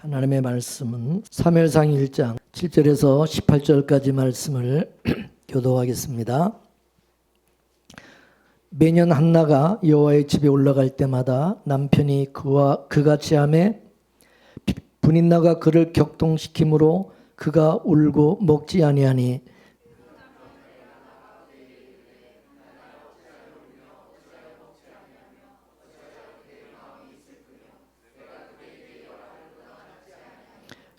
하나님의 말씀은 사무엘상 1장 7절에서 18절까지 말씀을 교도하겠습니다. 매년 한나가 여호와의 집에 올라갈 때마다 남편이 그가 취함에 분인나가 그를 격동시키므로 그가 울고 먹지 아니하니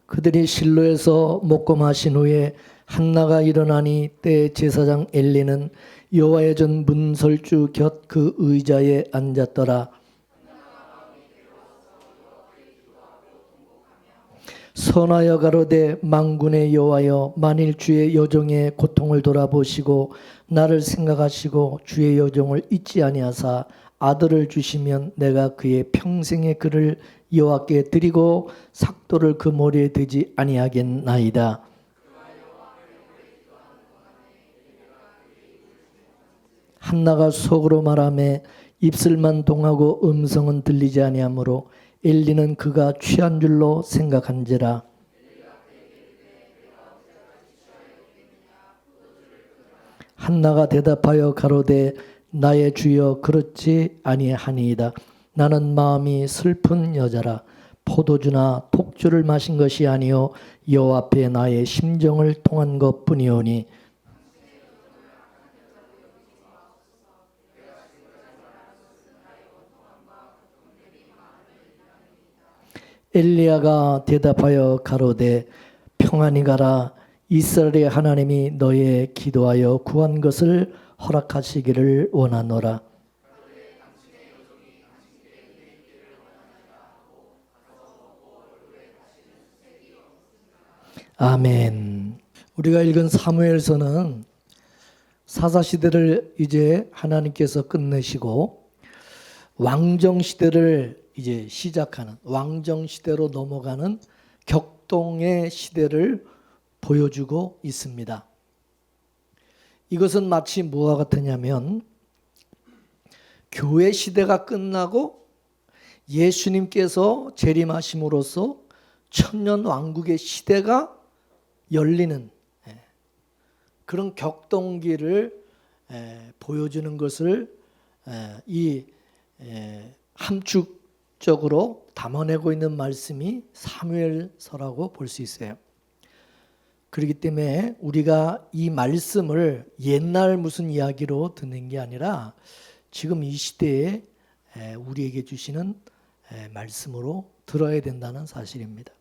그들이 실로에서 먹고 마신 후에 한나가 일어나니 때 제사장 엘리는 여호와의 전 문설주 곁 그 의자에 앉았더라. 선하여 가로되 만군의 여호와여, 만일 주의 여종의 고통을 돌아보시고 나를 생각하시고 주의 여종을 잊지 아니하사 아들을 주시면 내가 그의 평생의 그를 여호와께 드리고 삭도를 그 머리에 대지 아니하겠나이다. 한나가 속으로 말하매 입술만 동하고 음성은 들리지 아니하므로 엘리는 그가 취한 줄로 생각한지라. 한나가 대답하여 가로되 나의 주여 그렇지 아니하니이다. 나는 마음이 슬픈 여자라. 포도주나 독주를 마신 것이 아니요 여호와 앞에 나의 심정을 통한 것뿐이오니 엘리야가 대답하여 가로되 평안히 가라. 이스라엘의 하나님이 너의 기도하여 구한 것을 허락하시기를 원하노라. 아멘. 우리가 읽은 사무엘서는 사사시대를 이제 하나님께서 끝내시고 왕정시대를 이제 시작하는, 왕정시대로 넘어가는 격동의 시대를 보여주고 있습니다. 이것은 마치 뭐와 같으냐면 교회 시대가 끝나고 예수님께서 재림하심으로써 천년 왕국의 시대가 열리는 그런 격동기를 보여주는 것을 이 함축적으로 담아내고 있는 말씀이 사무엘서라고 볼 수 있어요. 그렇기 때문에 우리가 이 말씀을 옛날 무슨 이야기로 듣는 게 아니라 지금 이 시대에 우리에게 주시는 말씀으로 들어야 된다는 사실입니다.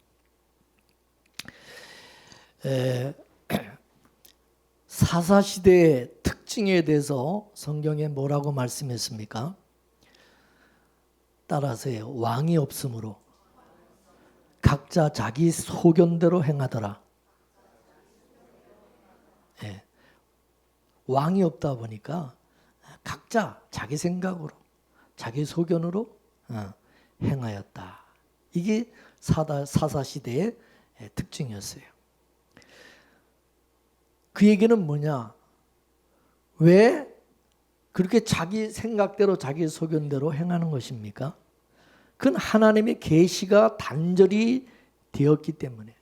사사시대의 특징에 대해서 성경에 뭐라고 말씀했습니까? 따라서요. 왕이 없으므로 각자 자기 소견대로 행하더라. 왕이 없다 보니까 각자 자기 생각으로 자기 소견으로 행하였다. 이게 사사시대의 특징이었어요. 그 얘기는 뭐냐? 왜 그렇게 자기 생각대로 자기 소견대로 행하는 것입니까? 그건 하나님의 계시가 단절이 되었기 때문에.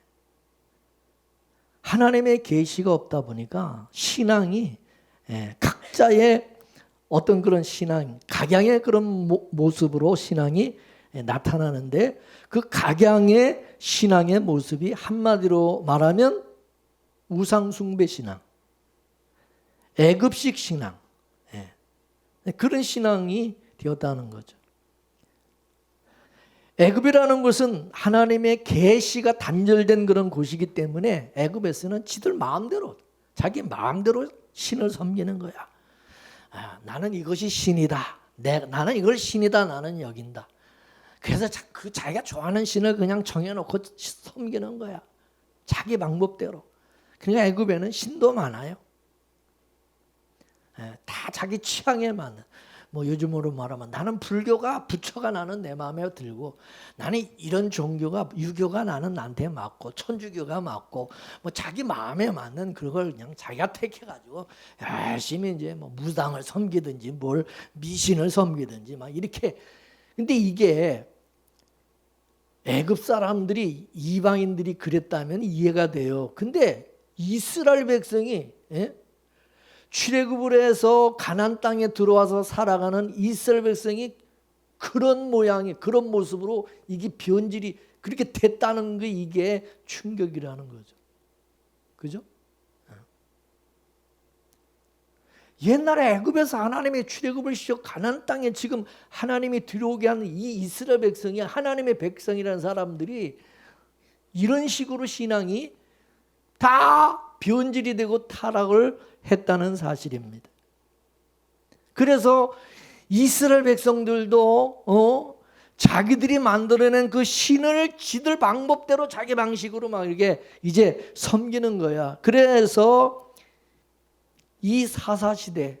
하나님의 계시가 없다 보니까 신앙이 각자의 어떤 그런 신앙, 각양의 그런 모습으로 신앙이 나타나는데 그 각양의 신앙의 모습이 한마디로 말하면 우상숭배 신앙, 애굽식 신앙, 그런 신앙이 되었다는 거죠. 애굽이라는 것은 하나님의 계시가 단절된 그런 곳이기 때문에 애굽에서는 지들 마음대로 자기 마음대로 신을 섬기는 거야. 나는 이것이 신이다. 나는 이걸 신이다. 나는 여긴다. 그래서 자기가 좋아하는 신을 그냥 정해놓고 섬기는 거야. 자기 방법대로. 그러니까 애굽에는 신도 많아요. 다 자기 취향에 맞는. 뭐 요즘으로 말하면 나는 불교가 부처가 나는 내 마음에 들고 나는 이런 종교가 유교가 나는 나한테 맞고 천주교가 맞고 뭐 자기 마음에 맞는 그걸 그냥 자기가 택해가지고 열심히 이제 뭐 무당을 섬기든지 뭘 미신을 섬기든지 막 이렇게. 근데 이게 애굽 사람들이 이방인들이 그랬다면 이해가 돼요. 근데 이스라엘 백성이 출애굽을 해서 가나안 땅에 들어와서 살아가는 이스라엘 백성이 그런 모양이 그런 모습으로 이게 변질이 그렇게 됐다는 게 이게 충격이라는 거죠. 그죠? 옛날에 애굽에서 하나님의 출애굽을 시켜 가나안 땅에 지금 하나님이 들어오게 하는 이 이스라엘 백성이 하나님의 백성이라는 사람들이 이런 식으로 신앙이 다 변질이 되고 타락을 했다는 사실입니다. 그래서 이스라엘 백성들도 자기들이 만들어낸 그 신을 지들 방법대로 자기 방식으로 막 이렇게 이제 섬기는 거야. 그래서 이 사사시대에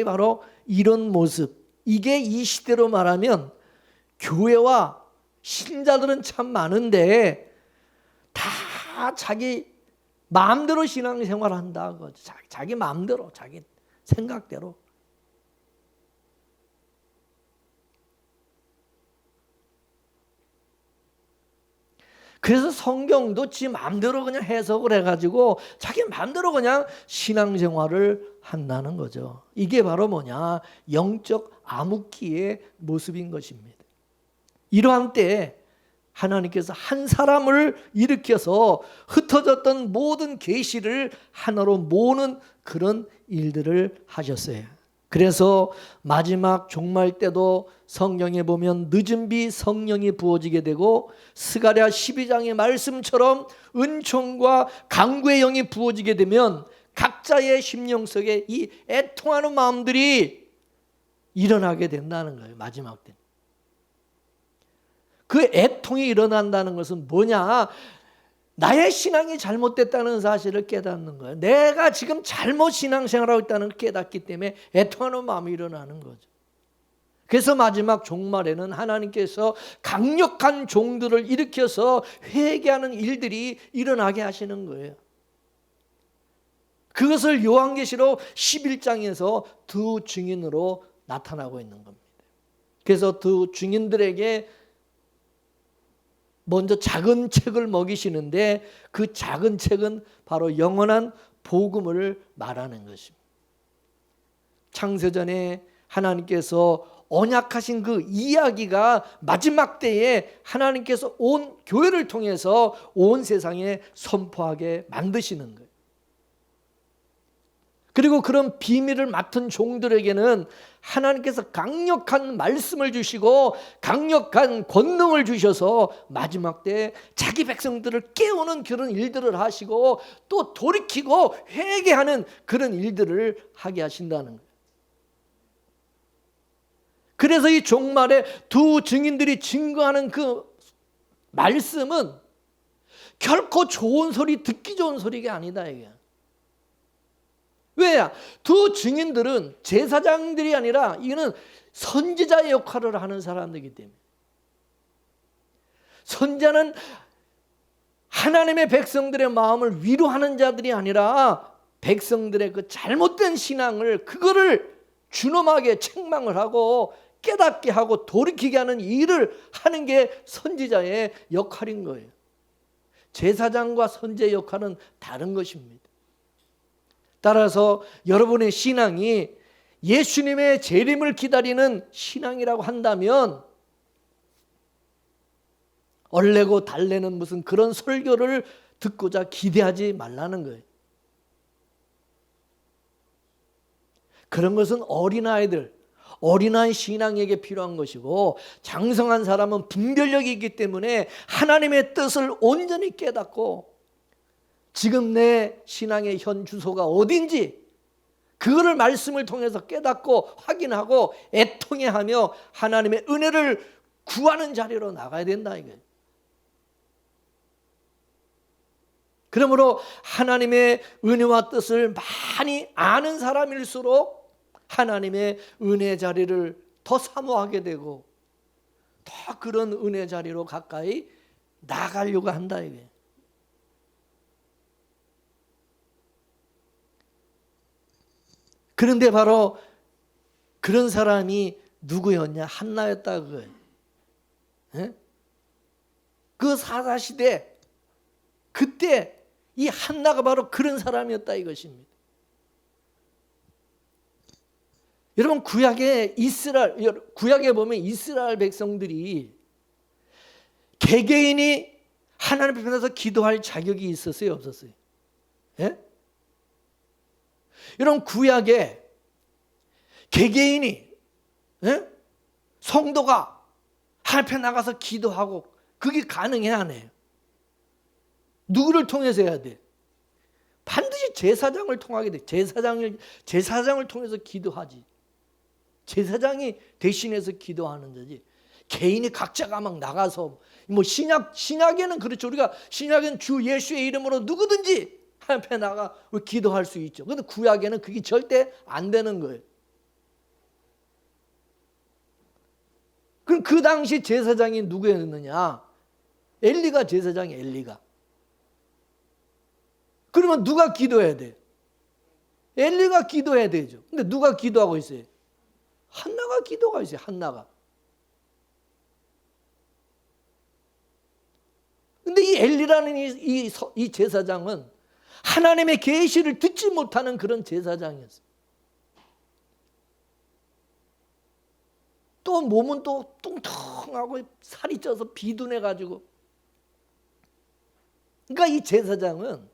바로 이런 모습, 이게 이 시대로 말하면 교회와 신자들은 참 많은데 다 자기 마음대로 신앙생활 한다고. 자기 마음대로, 자기 생각대로. 그래서 성경도 지 마음대로 그냥 해석을 해가지고 자기 마음대로 그냥 신앙생활을 한다는 거죠. 이게 바로 뭐냐? 영적 암흑기의 모습인 것입니다. 이러한 때에 하나님께서 한 사람을 일으켜서 흩어졌던 모든 계시를 하나로 모으는 그런 일들을 하셨어요. 그래서 마지막 종말 때도 성경에 보면 늦은 비 성령이 부어지게 되고 스가랴 12장의 말씀처럼 은총과 강구의 영이 부어지게 되면 각자의 심령 속에 이 애통하는 마음들이 일어나게 된다는 거예요. 마지막 때. 그 애통이 일어난다는 것은 뭐냐? 나의 신앙이 잘못됐다는 사실을 깨닫는 거예요. 내가 지금 잘못 신앙생활하고 있다는 걸 깨닫기 때문에 애통하는 마음이 일어나는 거죠. 그래서 마지막 종말에는 하나님께서 강력한 종들을 일으켜서 회개하는 일들이 일어나게 하시는 거예요. 그것을 요한계시록 11장에서 두 증인으로 나타나고 있는 겁니다. 그래서 두 증인들에게 먼저 작은 책을 먹이시는데 그 작은 책은 바로 영원한 복음을 말하는 것입니다. 창세전에 하나님께서 언약하신 그 이야기가 마지막 때에 하나님께서 온 교회를 통해서 온 세상에 선포하게 만드시는 거예요. 그리고 그런 비밀을 맡은 종들에게는 하나님께서 강력한 말씀을 주시고 강력한 권능을 주셔서 마지막 때 자기 백성들을 깨우는 그런 일들을 하시고 또 돌이키고 회개하는 그런 일들을 하게 하신다는 거예요. 그래서 이 종말에 두 증인들이 증거하는 그 말씀은 결코 좋은 소리, 듣기 좋은 소리가 아니다 이게. 왜냐? 두 증인들은 제사장들이 아니라 이는 선지자의 역할을 하는 사람들이기 때문에. 선지자는 하나님의 백성들의 마음을 위로하는 자들이 아니라 백성들의 그 잘못된 신앙을 그거를 준엄하게 책망을 하고 깨닫게 하고 돌이키게 하는 일을 하는 게 선지자의 역할인 거예요. 제사장과 선지자의 역할은 다른 것입니다. 따라서 여러분의 신앙이 예수님의 재림을 기다리는 신앙이라고 한다면 얼레고 달래는 무슨 그런 설교를 듣고자 기대하지 말라는 거예요. 그런 것은 어린아이들, 어린아이 신앙에게 필요한 것이고 장성한 사람은 분별력이 있기 때문에 하나님의 뜻을 온전히 깨닫고 지금 내 신앙의 현 주소가 어딘지 그거를 말씀을 통해서 깨닫고 확인하고 애통해하며 하나님의 은혜를 구하는 자리로 나가야 된다 이거예요. 그러므로 하나님의 은혜와 뜻을 많이 아는 사람일수록 하나님의 은혜 자리를 더 사모하게 되고 더 그런 은혜 자리로 가까이 나가려고 한다 이거예요. 그런데 바로 그런 사람이 누구였냐? 한나였다 그거예요. 예? 그 사사시대 그때 이 한나가 바로 그런 사람이었다 이것입니다. 여러분 구약에 보면 이스라엘 백성들이 개개인이 하나님 앞에서 기도할 자격이 있었어요, 없었어요? 예? 여러분 구약에 개개인이 성도가 하나님 앞에 나가서 기도하고 그게 가능해 안 해요? 누구를 통해서 해야 돼? 반드시 제사장을 통하게 돼. 제사장을 통해서 기도하지. 제사장이 대신해서 기도하는 거지. 개인이 각자가 막 나가서 뭐 신약에는 그렇죠. 우리가 신약에는 주 예수의 이름으로 누구든지 하나님 앞에 나가 기도할 수 있죠. 그런데 구약에는 그게 절대 안 되는 거예요. 그럼 그 당시 제사장이 누구였느냐? 엘리가 제사장이 엘리가. 그러면 누가 기도해야 돼? 엘리가 기도해야 되죠. 근데 누가 기도하고 있어요? 한나가 기도가 있어요. 한나가. 근데 이 엘리라는 이 제사장은 하나님의 계시를 듣지 못하는 그런 제사장이었어요. 또 몸은 또 뚱뚱하고 살이 쪄서 비둔해가지고. 그러니까 이 제사장은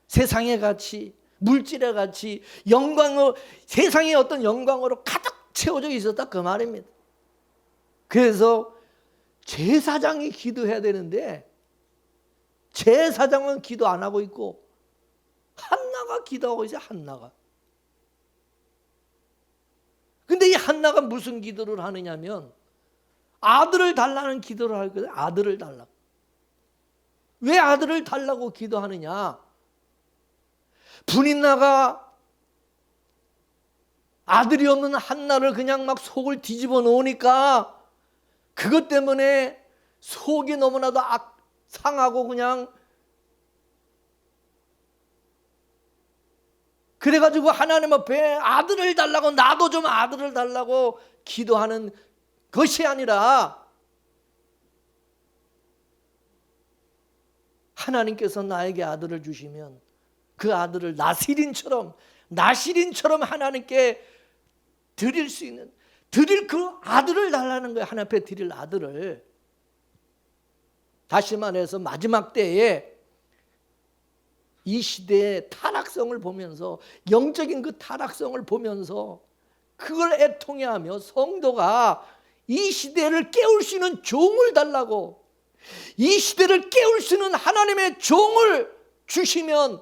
세상의 가치, 물질의 가치, 영광으로, 세상의 어떤 영광으로 가득 채워져 있었다 그 말입니다. 그래서 제사장이 기도해야 되는데 제사장은 기도 안 하고 있고 한나가 기도하고 있어요. 한나가. 근데 이 한나가 무슨 기도를 하느냐면 아들을 달라는 기도를 하거든요. 아들을 달라고. 왜 아들을 달라고 기도하느냐? 분인나가 아들이 없는 한나를 그냥 막 속을 뒤집어 놓으니까 그것 때문에 속이 너무나도 상하고 그냥 그래가지고 하나님 앞에 아들을 달라고 나도 좀 아들을 달라고 기도하는 것이 아니라 하나님께서 나에게 아들을 주시면 그 아들을 나시린처럼 하나님께 드릴 수 있는 드릴 그 아들을 달라는 거예요. 하나님 앞에 드릴 아들을. 다시 말해서 마지막 때에 이 시대의 타락성을 보면서 영적인 그 타락성을 보면서 그걸 애통해하며 성도가 이 시대를 깨울 수 있는 종을 달라고 이 시대를 깨울 수 있는 하나님의 종을 주시면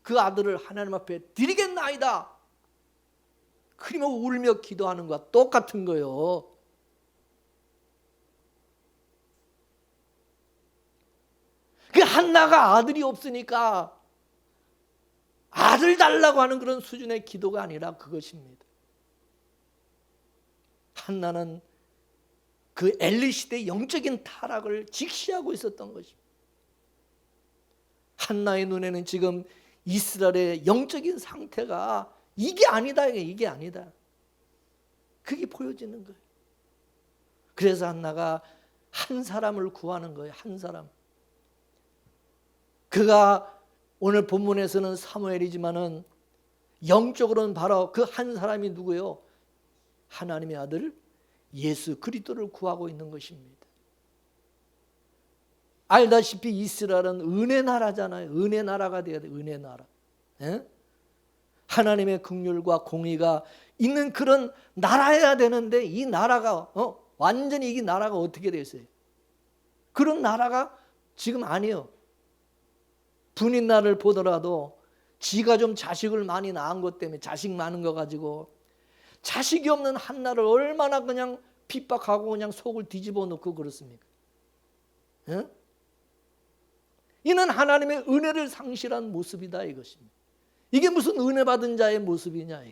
그 아들을 하나님 앞에 드리겠나이다. 그러면 울며 기도하는 것과 똑같은 거예요. 그 한나가 아들이 없으니까 아들 달라고 하는 그런 수준의 기도가 아니라 그것입니다. 한나는 그 엘리 시대의 영적인 타락을 직시하고 있었던 것입니다. 한나의 눈에는 지금 이스라엘의 영적인 상태가 이게 아니다. 이게 아니다. 그게 보여지는 거예요. 그래서 한나가 한 사람을 구하는 거예요. 한 사람. 그가 오늘 본문에서는 사무엘이지만은 영적으로는 바로 그 한 사람이 누구예요? 하나님의 아들 예수 그리스도를 구하고 있는 것입니다. 알다시피 이스라엘은 은혜 나라잖아요. 은혜 나라가 돼야 돼. 은혜 나라. 예? 하나님의 긍휼과 공의가 있는 그런 나라여야 되는데 이 나라가 완전히 이 나라가 어떻게 됐어요? 그런 나라가 지금 아니에요. 분인나를 보더라도 지가 좀 자식을 많이 낳은 것 때문에 자식 많은 거 가지고 자식이 없는 한나를 얼마나 그냥 핍박하고 그냥 속을 뒤집어 놓고 그렇습니까? 예? 이는 하나님의 은혜를 상실한 모습이다 이것입니다. 이게 무슨 은혜 받은 자의 모습이냐?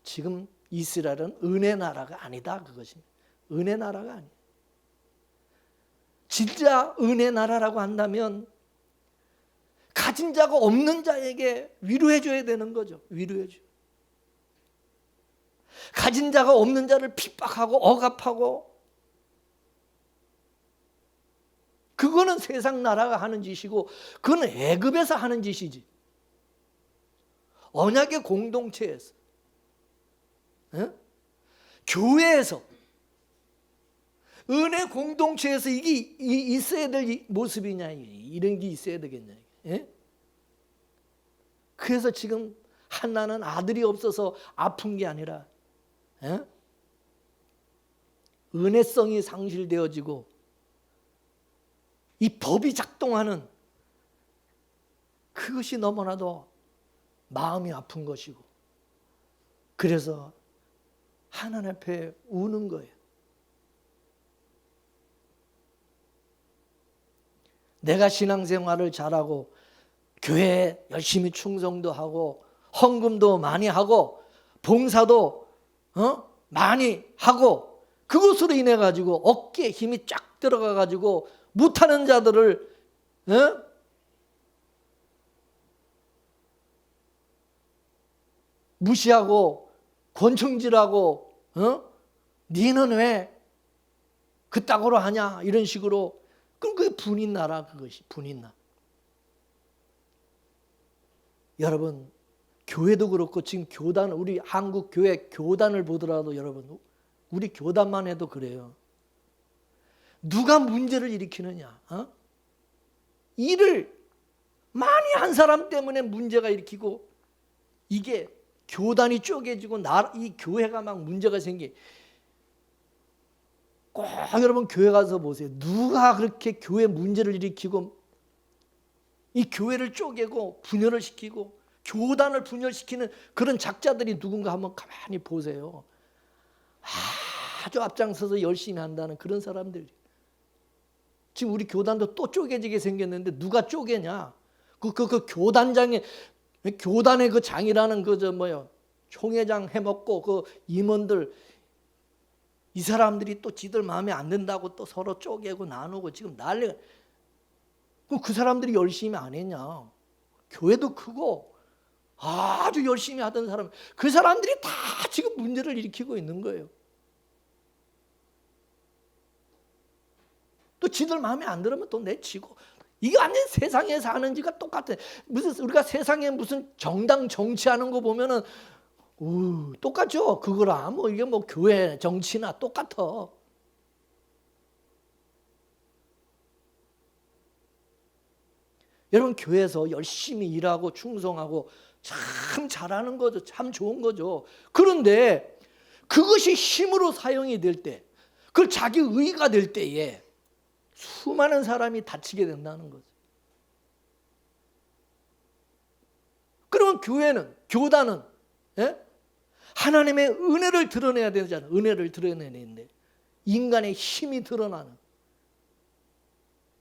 지금 이스라엘은 은혜 나라가 아니다 그것입니다. 은혜 나라가 아니에요. 진짜 은혜 나라라고 한다면 가진 자가 없는 자에게 위로해 줘야 되는 거죠. 위로해 줘. 가진 자가 없는 자를 핍박하고 억압하고, 그거는 세상 나라가 하는 짓이고 그건 애굽에서 하는 짓이지. 언약의 공동체에서, 교회에서, 은혜 공동체에서 이게 있어야 될 모습이냐, 이런 게 있어야 되겠냐. 그래서 지금 한나는 아들이 없어서 아픈 게 아니라 은혜성이 상실되어지고 이 법이 작동하는 그것이 너무나도 마음이 아픈 것이고, 그래서 하나님 앞에 우는 거예요. 내가 신앙생활을 잘하고 교회에 열심히 충성도 하고 헌금도 많이 하고 봉사도 많이 하고, 그것으로 인해 가지고 어깨에 힘이 쫙 들어가 가지고 못하는 자들을 무시하고 권총질하고 니는 왜 그따구로 하냐, 이런 식으로. 그럼 그게 분인 나라, 그것이 분인 나. 여러분, 교회도 그렇고 지금 교단, 우리 한국 교회 교단을 보더라도 여러분, 우리 교단만 해도 그래요. 누가 문제를 일으키느냐? 일을 많이 한 사람 때문에 문제가 일으키고, 이게 교단이 쪼개지고 이 교회가 막 문제가 생기. 꼭 여러분 교회 가서 보세요. 누가 그렇게 교회 문제를 일으키고 이 교회를 쪼개고 분열을 시키고 교단을 분열시키는 그런 작자들이 누군가 한번 가만히 보세요. 아주 앞장서서 열심히 한다는 그런 사람들. 지금 우리 교단도 또 쪼개지게 생겼는데 누가 쪼개냐? 그 교단장에, 교단의 그 장이라는 총회장 해먹고 그 임원들, 이 사람들이 또 지들 마음에 안 든다고 또 서로 쪼개고 나누고 지금 난리가. 그 사람들이 열심히 안 했냐? 교회도 크고 아주 열심히 하던 사람, 그 사람들이 다 지금 문제를 일으키고 있는 거예요. 또 지들 마음에 안 들으면 또 내치고. 이게 완전 세상에 사는 지가 똑같아. 무슨 우리가 세상에 무슨 정당 정치하는 거 보면은 똑같죠. 그거랑 이게 교회 정치나 똑같아. 여러분, 교회에서 열심히 일하고 충성하고 참 잘하는 거죠. 참 좋은 거죠. 그런데 그것이 힘으로 사용이 될 때, 그걸 자기 의가 될 때에 수많은 사람이 다치게 된다는 거죠. 그러면 교회는, 교단은 하나님의 은혜를 드러내야 되잖아요. 은혜를 드러내야 되는데 인간의 힘이 드러나는,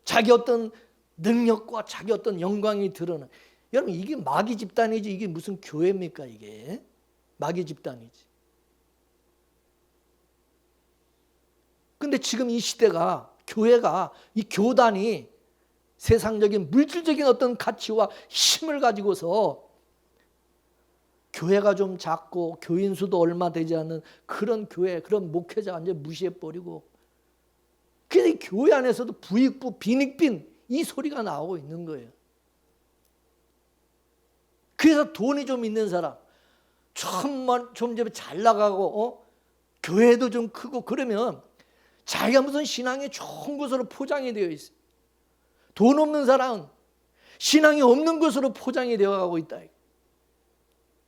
자기 어떤 능력과 자기 어떤 영광이 드러나는. 여러분, 이게 마귀 집단이지 이게 무슨 교회입니까? 이게 마귀 집단이지. 근데 지금 이 시대가, 교회가, 이 교단이 세상적인 물질적인 어떤 가치와 힘을 가지고서 교회가 좀 작고 교인 수도 얼마 되지 않는 그런 교회, 그런 목회자 완전 무시해버리고, 그래서 교회 안에서도 부익부, 빈익빈 이 소리가 나오고 있는 거예요. 그래서 돈이 좀 있는 사람, 좀 잘 나가고 교회도 좀 크고 그러면 자기가 무슨 신앙이 좋은 것으로 포장이 되어 있어요. 돈 없는 사람은 신앙이 없는 것으로 포장이 되어가고 있다.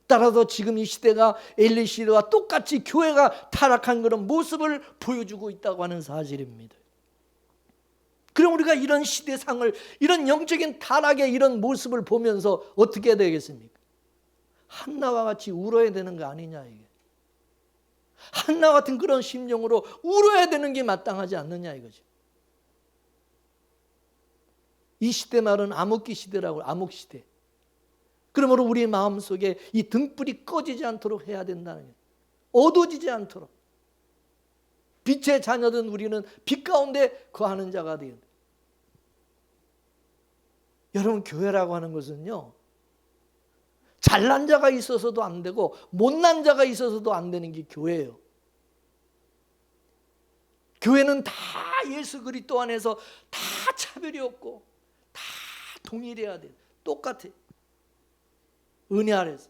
따라서 지금 이 시대가 엘리 시대와 똑같이 교회가 타락한 그런 모습을 보여주고 있다고 하는 사실입니다. 그럼 우리가 이런 시대상을, 이런 영적인 타락의 이런 모습을 보면서 어떻게 해야 되겠습니까? 한나와 같이 울어야 되는 거 아니냐, 이게. 한나 같은 그런 심정으로 울어야 되는 게 마땅하지 않느냐, 이거죠. 이 시대 말은 암흑기 시대라고, 암흑시대. 그러므로 우리 마음속에 이 등불이 꺼지지 않도록 해야 된다는 거예요. 어두워지지 않도록. 빛의 자녀든 우리는 빛 가운데 거하는 자가 되어야 돼요. 여러분, 교회라고 하는 것은요, 잘난 자가 있어서도 안 되고 못난 자가 있어서도 안 되는 게 교회예요. 교회는 다 예수 그리스도 안에서 다 차별이 없고 다 동일해야 돼. 똑같아. 은혜 아래서.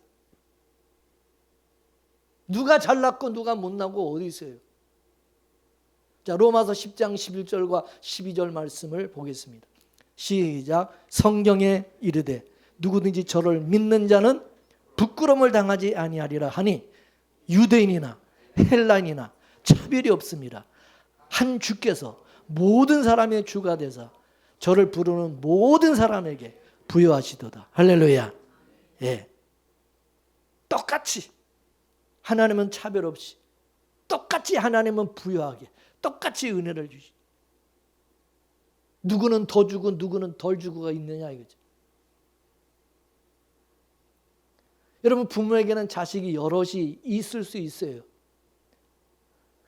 누가 잘났고 누가 못나고 어디 있어요? 자, 로마서 10장 11절과 12절 말씀을 보겠습니다. 시작. 성경에 이르되 누구든지 저를 믿는 자는 부끄러움을 당하지 아니하리라 하니 유대인이나 헬라인이나 차별이 없습니다. 한 주께서 모든 사람의 주가 되사 저를 부르는 모든 사람에게 부여하시도다. 할렐루야. 예. 똑같이 하나님은 차별 없이, 똑같이 하나님은 부여하게, 똑같이 은혜를 주시. 누구는 더 주고 누구는 덜 주고가 있느냐 이거죠. 여러분, 부모에게는 자식이 여럿이 있을 수 있어요.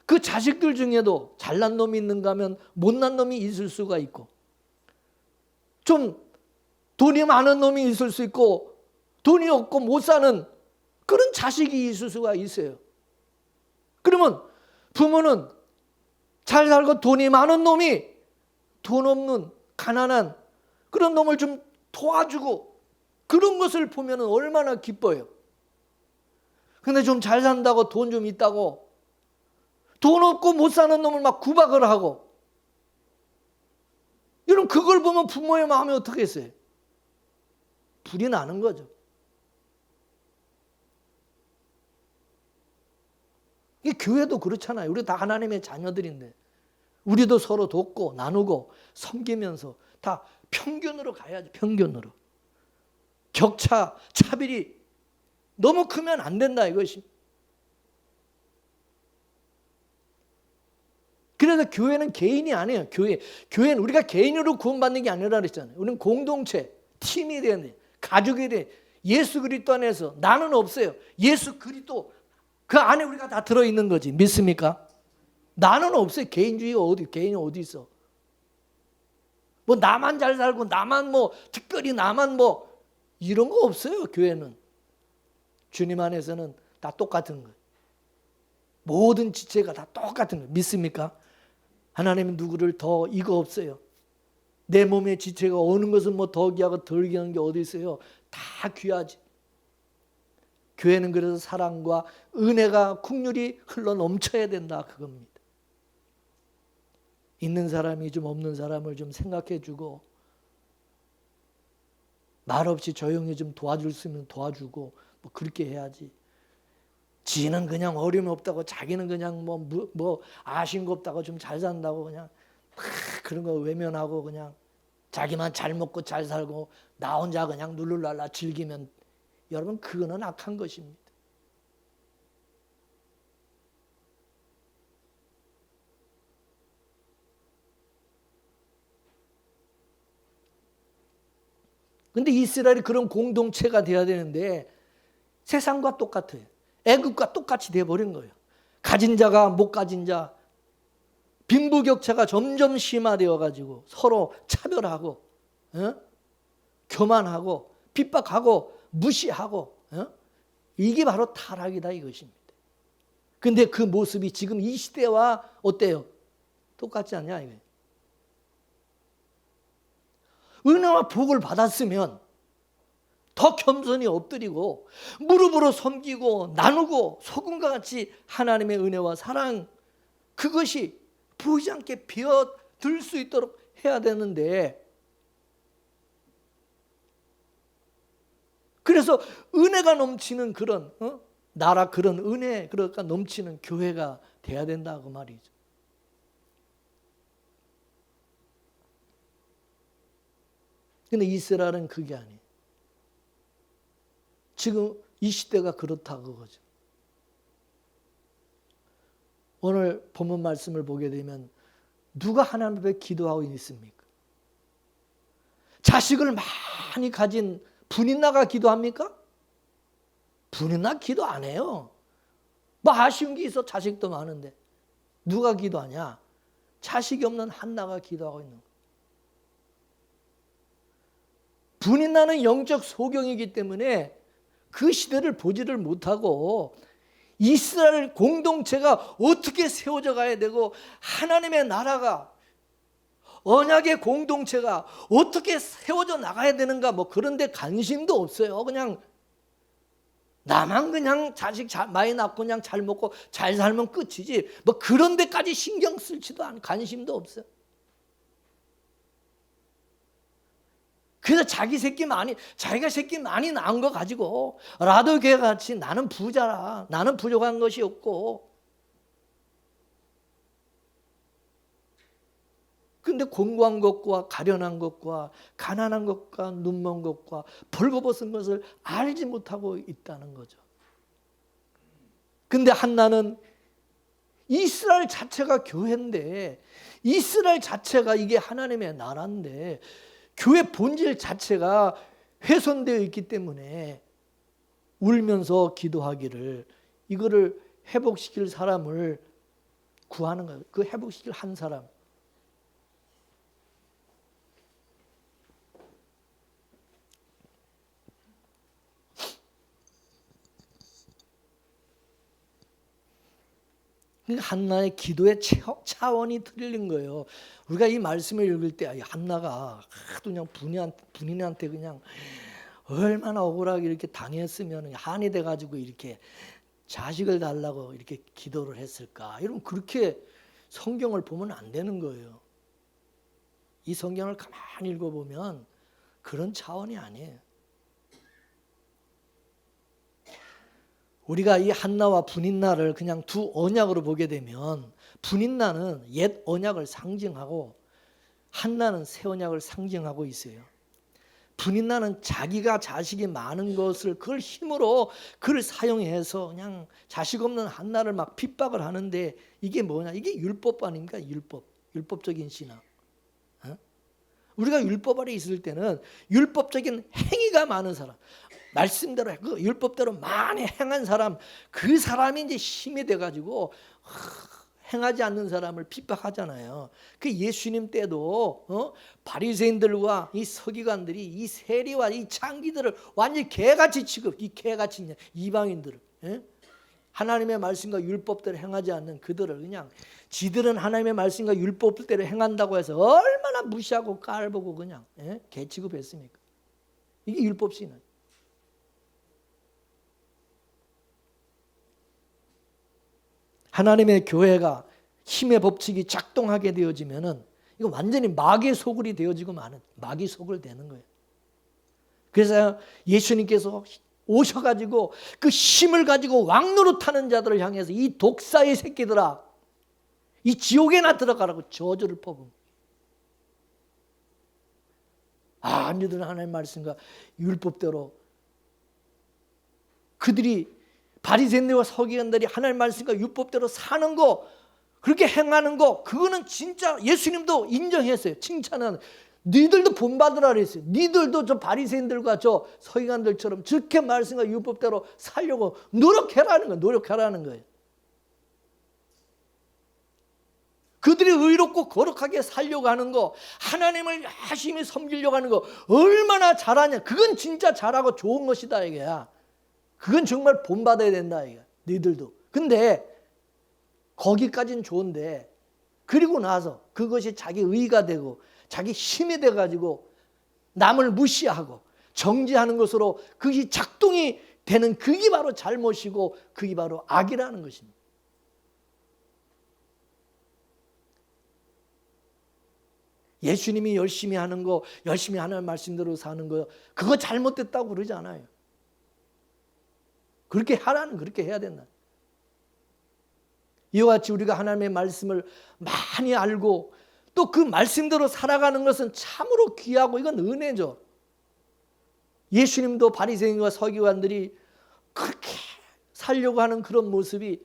그 자식들 중에도 잘난 놈이 있는가 하면 못난 놈이 있을 수가 있고, 좀 돈이 많은 놈이 있을 수 있고, 돈이 없고 못 사는 그런 자식이 있을 수가 있어요. 그러면 부모는 잘 살고 돈이 많은 놈이 돈 없는 가난한 그런 놈을 좀 도와주고, 그런 것을 보면 얼마나 기뻐요. 근데 좀 잘 산다고, 돈 좀 있다고 돈 없고 못 사는 놈을 막 구박을 하고, 여러분 그걸 보면 부모의 마음이 어떻게 했어요? 불이 나는 거죠. 이 교회도 그렇잖아요. 우리 다 하나님의 자녀들인데 우리도 서로 돕고 나누고 섬기면서 다 평균으로 가야지. 평균으로. 격차, 차별이 너무 크면 안 된다 이것이. 그래서 교회는 개인이 아니에요. 교회는 우리가 개인으로 구원받는 게 아니라 그랬잖아요. 우리는 공동체, 팀이 돼야 돼. 가족이 돼. 예수 그리스도 안에서 나는 없어요. 예수 그리스도 그 안에 우리가 다 들어있는 거지. 믿습니까? 나는 없어요. 개인이 어디 있어? 뭐 나만 잘 살고 나만 뭐 특별히 나만 뭐 이런 거 없어요. 교회는 주님 안에서는 다 똑같은 거예요. 모든 지체가 다 똑같은 거예요. 믿습니까? 하나님은 누구를 더 이거 없어요. 내 몸의 지체가 어느 것은 뭐 더 귀하고 덜 귀한 게 어디 있어요? 다 귀하지. 교회는 그래서 사랑과 은혜가 국률이 흘러 넘쳐야 된다 그겁니다. 있는 사람이 좀 없는 사람을 좀 생각해 주고, 말없이 조용히 좀 도와줄 수 있으면 도와주고, 뭐 그렇게 해야지. 지는 그냥 어려움이 없다고, 자기는 그냥 뭐 아쉬운 거 없다고, 좀 잘 산다고 그냥 그런 거 외면하고 그냥 자기만 잘 먹고 잘 살고 나 혼자 그냥 룰루랄라 즐기면, 여러분 그거는 악한 것입니다. 근데 이스라엘이 그런 공동체가 돼야 되는데 세상과 똑같아요. 애국과 똑같이 돼버린 거예요. 가진 자가 못 가진 자, 빈부격차가 점점 심화되어 가지고 서로 차별하고, 교만하고 핍박하고 무시하고, 이게 바로 타락이다 이것입니다. 근데 그 모습이 지금 이 시대와 어때요? 똑같지 않냐 이거예요. 은혜와 복을 받았으면 더 겸손히 엎드리고 무릎으로 섬기고 나누고 소금과 같이 하나님의 은혜와 사랑, 그것이 보이지 않게 비어들 수 있도록 해야 되는데, 그래서 은혜가 넘치는 그런 나라, 그런 은혜가 넘치는 교회가 돼야 된다고 말이죠. 근데 이스라엘은 그게 아니에요. 지금 이 시대가 그렇다 그거죠. 오늘 본문 말씀을 보게 되면 누가 하나님 앞에 기도하고 있습니까? 자식을 많이 가진 분인나가 기도합니까? 분인나 기도 안 해요. 뭐 아쉬운 게 있어. 자식도 많은데 누가 기도하냐? 자식이 없는 한나가 기도하고 있는 거예요. 분인나는 영적 소경이기 때문에 그 시대를 보지를 못하고 이스라엘 공동체가 어떻게 세워져 가야 되고 하나님의 나라가 언약의 공동체가 어떻게 세워져 나가야 되는가 뭐 그런 데 관심도 없어요. 그냥 나만 그냥 자식 많이 낳고 그냥 잘 먹고 잘 살면 끝이지 뭐 그런 데까지 신경 쓸지도 않고 관심도 없어요. 그래서 자기가 새끼 많이 낳은 거 가지고 라도교회 같이 나는 부자라, 나는 부족한 것이 없고, 근데 공고한 것과 가련한 것과 가난한 것과 눈먼 것과 벌거벗은 것을 알지 못하고 있다는 거죠. 근데 한나는 이스라엘 자체가 교회인데, 이스라엘 자체가 이게 하나님의 나라인데 교회 본질 자체가 훼손되어 있기 때문에 울면서 기도하기를, 이거를 회복시킬 사람을 구하는 거예요. 그 회복시킬 한 사람. 한나의 기도의 차원이 틀린 거예요. 우리가 이 말씀을 읽을 때 한나가 하도 그냥 분인한테 그냥 얼마나 억울하게 이렇게 당했으면 한이 돼가지고 이렇게 자식을 달라고 이렇게 기도를 했을까? 여러분 그렇게 성경을 보면 안 되는 거예요. 이 성경을 가만히 읽어보면 그런 차원이 아니에요. 우리가 이 한나와 분인나를 그냥 두 언약으로 보게 되면 분인나는 옛 언약을 상징하고 한나는 새 언약을 상징하고 있어요. 분인나는 자기가 자식이 많은 것을 그걸 힘으로 그걸 사용해서 그냥 자식 없는 한나를 막 핍박을 하는데 이게 뭐냐? 이게 율법 아닙니까? 율법적인 신앙. 우리가 율법 아래 있을 때는 율법적인 행위가 많은 사람, 말씀대로 그 율법대로 많이 행한 사람, 그 사람이 이제 힘이 돼가지고 행하지 않는 사람을 핍박하잖아요. 그 예수님 때도 바리새인들과 이 서기관들이 이 세리와 이 창기들을 완전히 개같이 이 개같이 이방인들을, 하나님의 말씀과 율법대로 행하지 않는 그들을 그냥 지들은 하나님의 말씀과 율법대로 행한다고 해서 얼마나 무시하고 깔보고 그냥 개 취급했습니까? 이게 율법신앙. 하나님의 교회가 힘의 법칙이 작동하게 되어지면은 이거 완전히 마귀의 소굴이 되어지고 마는 마귀 소굴 되는 거예요. 그래서 예수님께서 오셔가지고 그 힘을 가지고 왕노릇하는 자들을 향해서 이 독사의 새끼들아, 이 지옥에나 들어가라고 저주를 퍼붓는. 너희들은 하나님의 말씀과 율법대로 그들이 바리새인들과 서기관들이 하나님의 말씀과 율법대로 사는 거, 그렇게 행하는 거, 그거는 진짜 예수님도 인정했어요. 칭찬하는. 너희들도 본받으라 그랬어요. 너희들도 저 바리새인들과 저 서기관들처럼 저렇게 말씀과 율법대로 살려고 노력하라는 거예요. 그들이 의롭고 거룩하게 살려고 하는 거, 하나님을 열심히 섬기려고 하는 거 얼마나 잘하냐. 그건 진짜 잘하고 좋은 것이다 이게야. 그건 정말 본받아야 된다 이게. 너희들도. 근데 거기까지는 좋은데 그리고 나서 그것이 자기 의가 되고 자기 힘이 돼가지고 남을 무시하고 정죄하는 것으로 그것이 작동이 되는, 그게 바로 잘못이고 그게 바로 악이라는 것입니다. 예수님이 열심히 하는 거, 열심히 하는 말씀대로 사는 거, 그거 잘못됐다고 그러지 않아요. 그렇게 해야 된다. 이와 같이 우리가 하나님의 말씀을 많이 알고 또 그 말씀대로 살아가는 것은 참으로 귀하고 이건 은혜죠. 예수님도 바리새인과 서기관들이 그렇게 살려고 하는 그런 모습이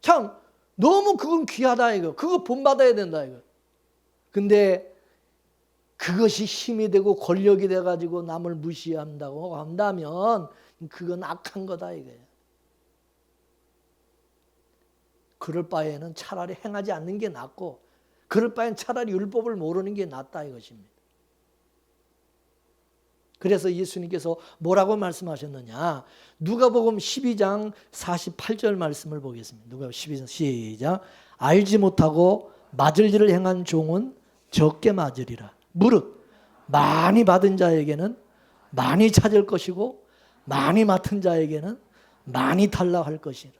참 너무 그건 귀하다 이거. 그거 본받아야 된다 이거. 근데 그것이 힘이 되고 권력이 돼가지고 남을 무시한다고 한다면 그건 악한 거다 이거예요. 그럴 바에는 차라리 행하지 않는 게 낫고, 그럴 바에는 차라리 율법을 모르는 게 낫다 이것입니다. 그래서 예수님께서 뭐라고 말씀하셨느냐? 누가복음 12장 48절 말씀을 보겠습니다. 누가복음 12장 시작. 알지 못하고 맞을 일을 행한 종은 적게 맞으리라. 무릇 많이 받은 자에게는 많이 찾을 것이고 많이 맡은 자에게는 많이 달라 할 것이라.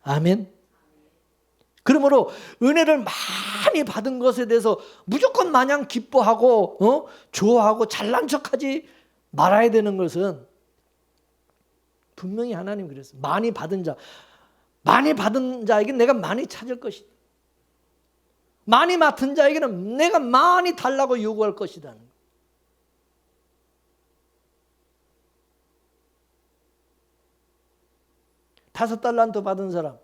아멘. 그러므로 은혜를 많이 받은 것에 대해서 무조건 마냥 기뻐하고 좋아하고 잘난 척하지 말아야 되는 것은 분명히 하나님 그랬어요. 많이 받은 자에게 내가 많이 찾을 것이다. 많이 맡은 자에게는 내가 많이 달라고 요구할 것이다. 5달란트 받은 사람,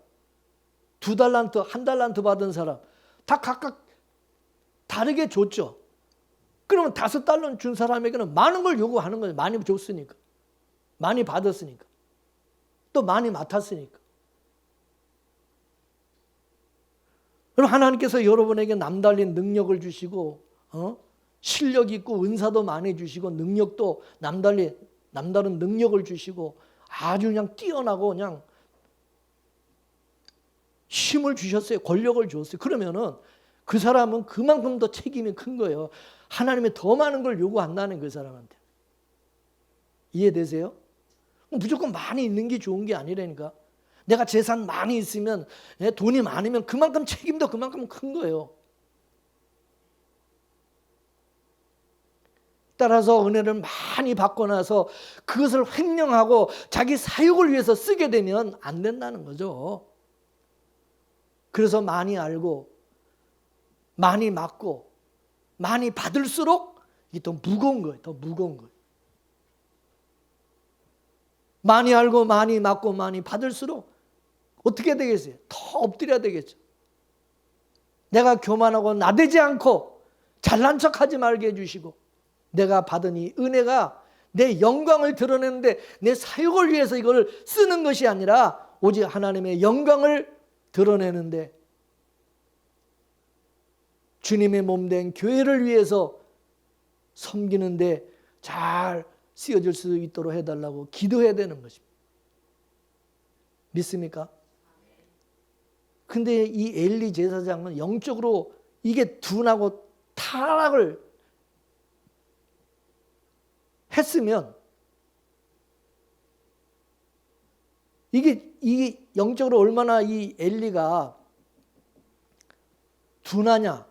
2달란트, 1달란트 받은 사람 다 각각 다르게 줬죠. 그러면 5달란트 준 사람에게는 많은 걸 요구하는 거예요. 많이 줬으니까, 많이 받았으니까, 또 많이 맡았으니까. 그럼 하나님께서 여러분에게 남달린 능력을 주시고 실력 있고 은사도 많이 주시고 능력도 남다른 능력을 주시고 아주 그냥 뛰어나고 그냥 힘을 주셨어요. 권력을 주었어요. 그러면은 그 사람은 그만큼 더 책임이 큰 거예요. 하나님이 더 많은 걸 요구한다는 그 사람한테. 이해되세요? 무조건 많이 있는 게 좋은 게 아니라니까. 내가 재산 많이 있으면, 돈이 많으면 그만큼 책임도 그만큼 큰 거예요. 따라서 은혜를 많이 받고 나서 그것을 횡령하고 자기 사욕을 위해서 쓰게 되면 안 된다는 거죠. 그래서 많이 알고 많이 맡고 많이 받을수록 이게 더 무거운 거예요. 더 무거운 거예요. 많이 알고 많이 맡고 많이 받을수록 어떻게 되겠어요? 더 엎드려야 되겠죠. 내가 교만하고 나대지 않고 잘난 척하지 말게 해주시고 내가 받은 이 은혜가 내 영광을 드러내는데 내 사역을 위해서 이걸 쓰는 것이 아니라 오직 하나님의 영광을 드러내는데 주님의 몸된 교회를 위해서 섬기는데 잘 쓰여질 수 있도록 해달라고 기도해야 되는 것입니다. 믿습니까? 근데 이 엘리 제사장은 영적으로 이게 둔하고 타락을 했으면 이게 영적으로 얼마나 이 엘리가 둔하냐.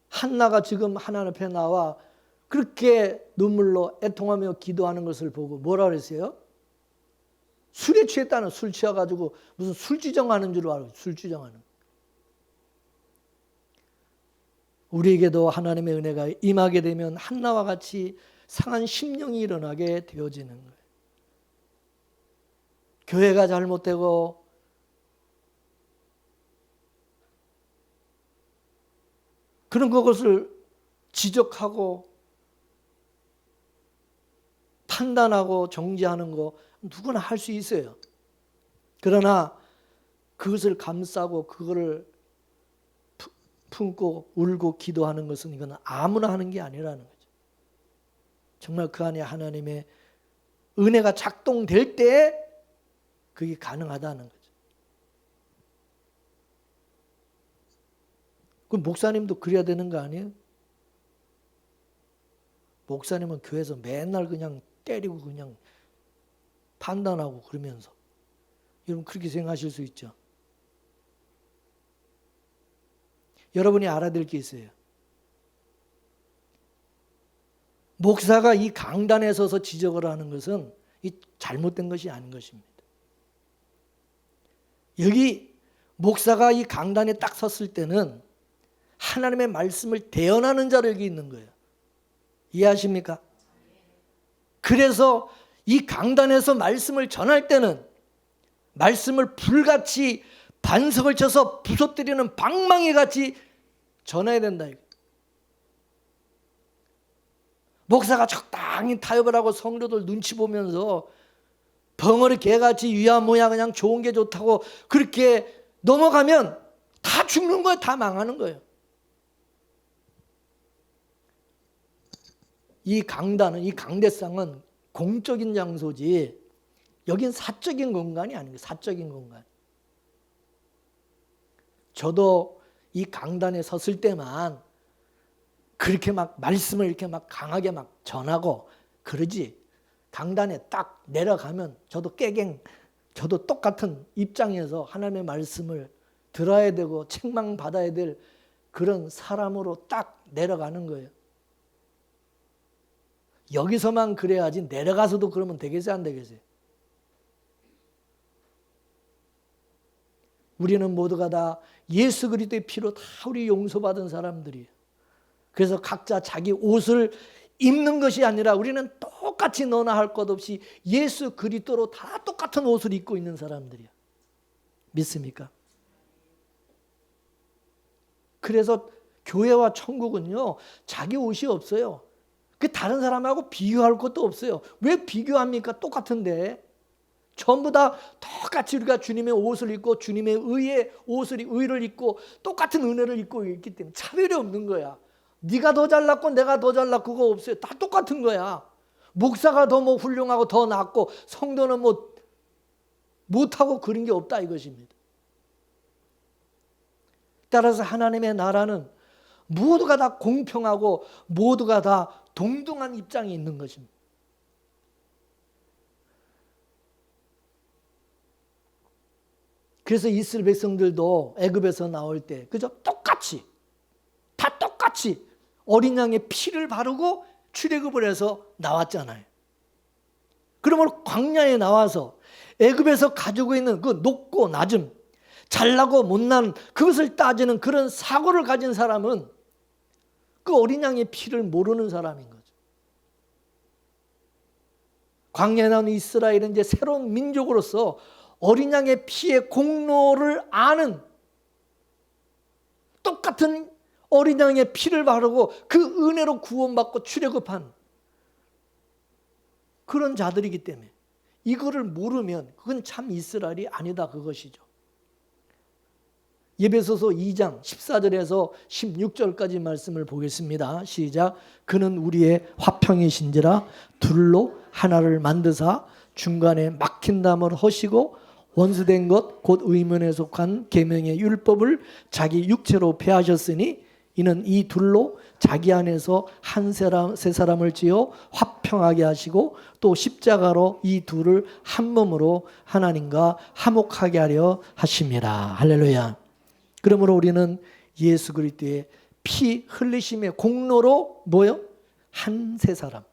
한나가 지금 하나님 앞에 나와 그렇게 눈물로 애통하며 기도하는 것을 보고 뭐라 그랬어요? 술에 취했다는, 술 취해가지고 무슨 술주정하는 줄 알고, 술주정하는. 우리에게도 하나님의 은혜가 임하게 되면 한나와 같이 상한 심령이 일어나게 되어지는 거예요. 교회가 잘못되고 그런 것을 지적하고 판단하고 정죄하는 거 누구나 할 수 있어요. 그러나 그것을 감싸고 그거를 품고 울고 기도하는 것은 이건 아무나 하는 게 아니라는 거죠. 정말 그 안에 하나님의 은혜가 작동될 때 그게 가능하다는 거죠. 그럼 목사님도 그래야 되는 거 아니에요? 목사님은 교회에서 맨날 그냥 때리고 그냥 판단하고 그러면서 여러분 그렇게 생각하실 수 있죠. 여러분이 알아야 될 게 있어요. 목사가 이 강단에 서서 지적을 하는 것은 이 잘못된 것이 아닌 것입니다. 여기 목사가 이 강단에 딱 섰을 때는 하나님의 말씀을 대언하는 자를 여기 있는 거예요. 이해하십니까? 그래서 이 강단에서 말씀을 전할 때는 말씀을 불같이 반석을 쳐서 부서뜨리는 방망이 같이 전해야 된다. 목사가 적당히 타협을 하고 성도들 눈치 보면서 벙어리 개같이 위야무야 그냥 좋은 게 좋다고 그렇게 넘어가면 다 죽는 거예요. 다 망하는 거예요. 이 강단은, 이 강대상은 공적인 장소지 여긴 사적인 공간이 아닌 거예요. 사적인 공간. 저도 이 강단에 섰을 때만 그렇게 막 말씀을 이렇게 막 강하게 막 전하고 그러지, 강단에 딱 내려가면 저도 똑같은 입장에서 하나님의 말씀을 들어야 되고 책망받아야 될 그런 사람으로 딱 내려가는 거예요. 여기서만 그래야지 내려가서도 그러면 되겠어요, 안 되겠어요? 우리는 모두가 다 예수 그리스도의 피로 다 우리 용서받은 사람들이에요. 그래서 각자 자기 옷을 입는 것이 아니라 우리는 똑같이 너나 할 것 없이 예수 그리스도로 다 똑같은 옷을 입고 있는 사람들이야. 믿습니까? 그래서 교회와 천국은요, 자기 옷이 없어요. 그 다른 사람하고 비교할 것도 없어요. 왜 비교합니까? 똑같은데. 전부 다 똑같이 우리가 주님의 옷을 입고 주님의 의를 입고 똑같은 은혜를 입고 있기 때문에 차별이 없는 거야. 네가 더 잘났고 내가 더 잘났고 그거 없어요. 다 똑같은 거야. 목사가 더 뭐 훌륭하고 더 낫고 성도는 뭐 못하고 그런 게 없다 이것입니다. 따라서 하나님의 나라는 모두가 다 공평하고 모두가 다 동등한 입장이 있는 것입니다. 그래서 이스라엘 백성들도 애굽에서 나올 때 그저 똑같이 다 똑같이 어린 양의 피를 바르고 출애굽을 해서 나왔잖아요. 그러면 광야에 나와서 애굽에서 가지고 있는 그 높고 낮음, 잘나고 못난 그것을 따지는 그런 사고를 가진 사람은 그 어린 양의 피를 모르는 사람인 거죠. 광야에 나온 이스라엘은 이제 새로운 민족으로서 어린 양의 피의 공로를 아는, 똑같은 어린 양의 피를 바르고 그 은혜로 구원받고 출애굽한 그런 자들이기 때문에 이거를 모르면 그건 참 이스라엘이 아니다 그것이죠. 에베소서 2장 14절에서 16절까지 말씀을 보겠습니다. 시작. 그는 우리의 화평이신지라 둘로 하나를 만드사 중간에 막힌 담을 허시고 원수된 것 곧 의문에 속한 계명의 율법을 자기 육체로 폐하셨으니 이는 이 둘로 자기 안에서 세 사람을 지어 화평하게 하시고 또 십자가로 이 둘을 한 몸으로 하나님과 화목하게 하려 하심이라. 할렐루야. 그러므로 우리는 예수 그리스도의 피 흘리심의 공로로 뭐요? 한 세 사람,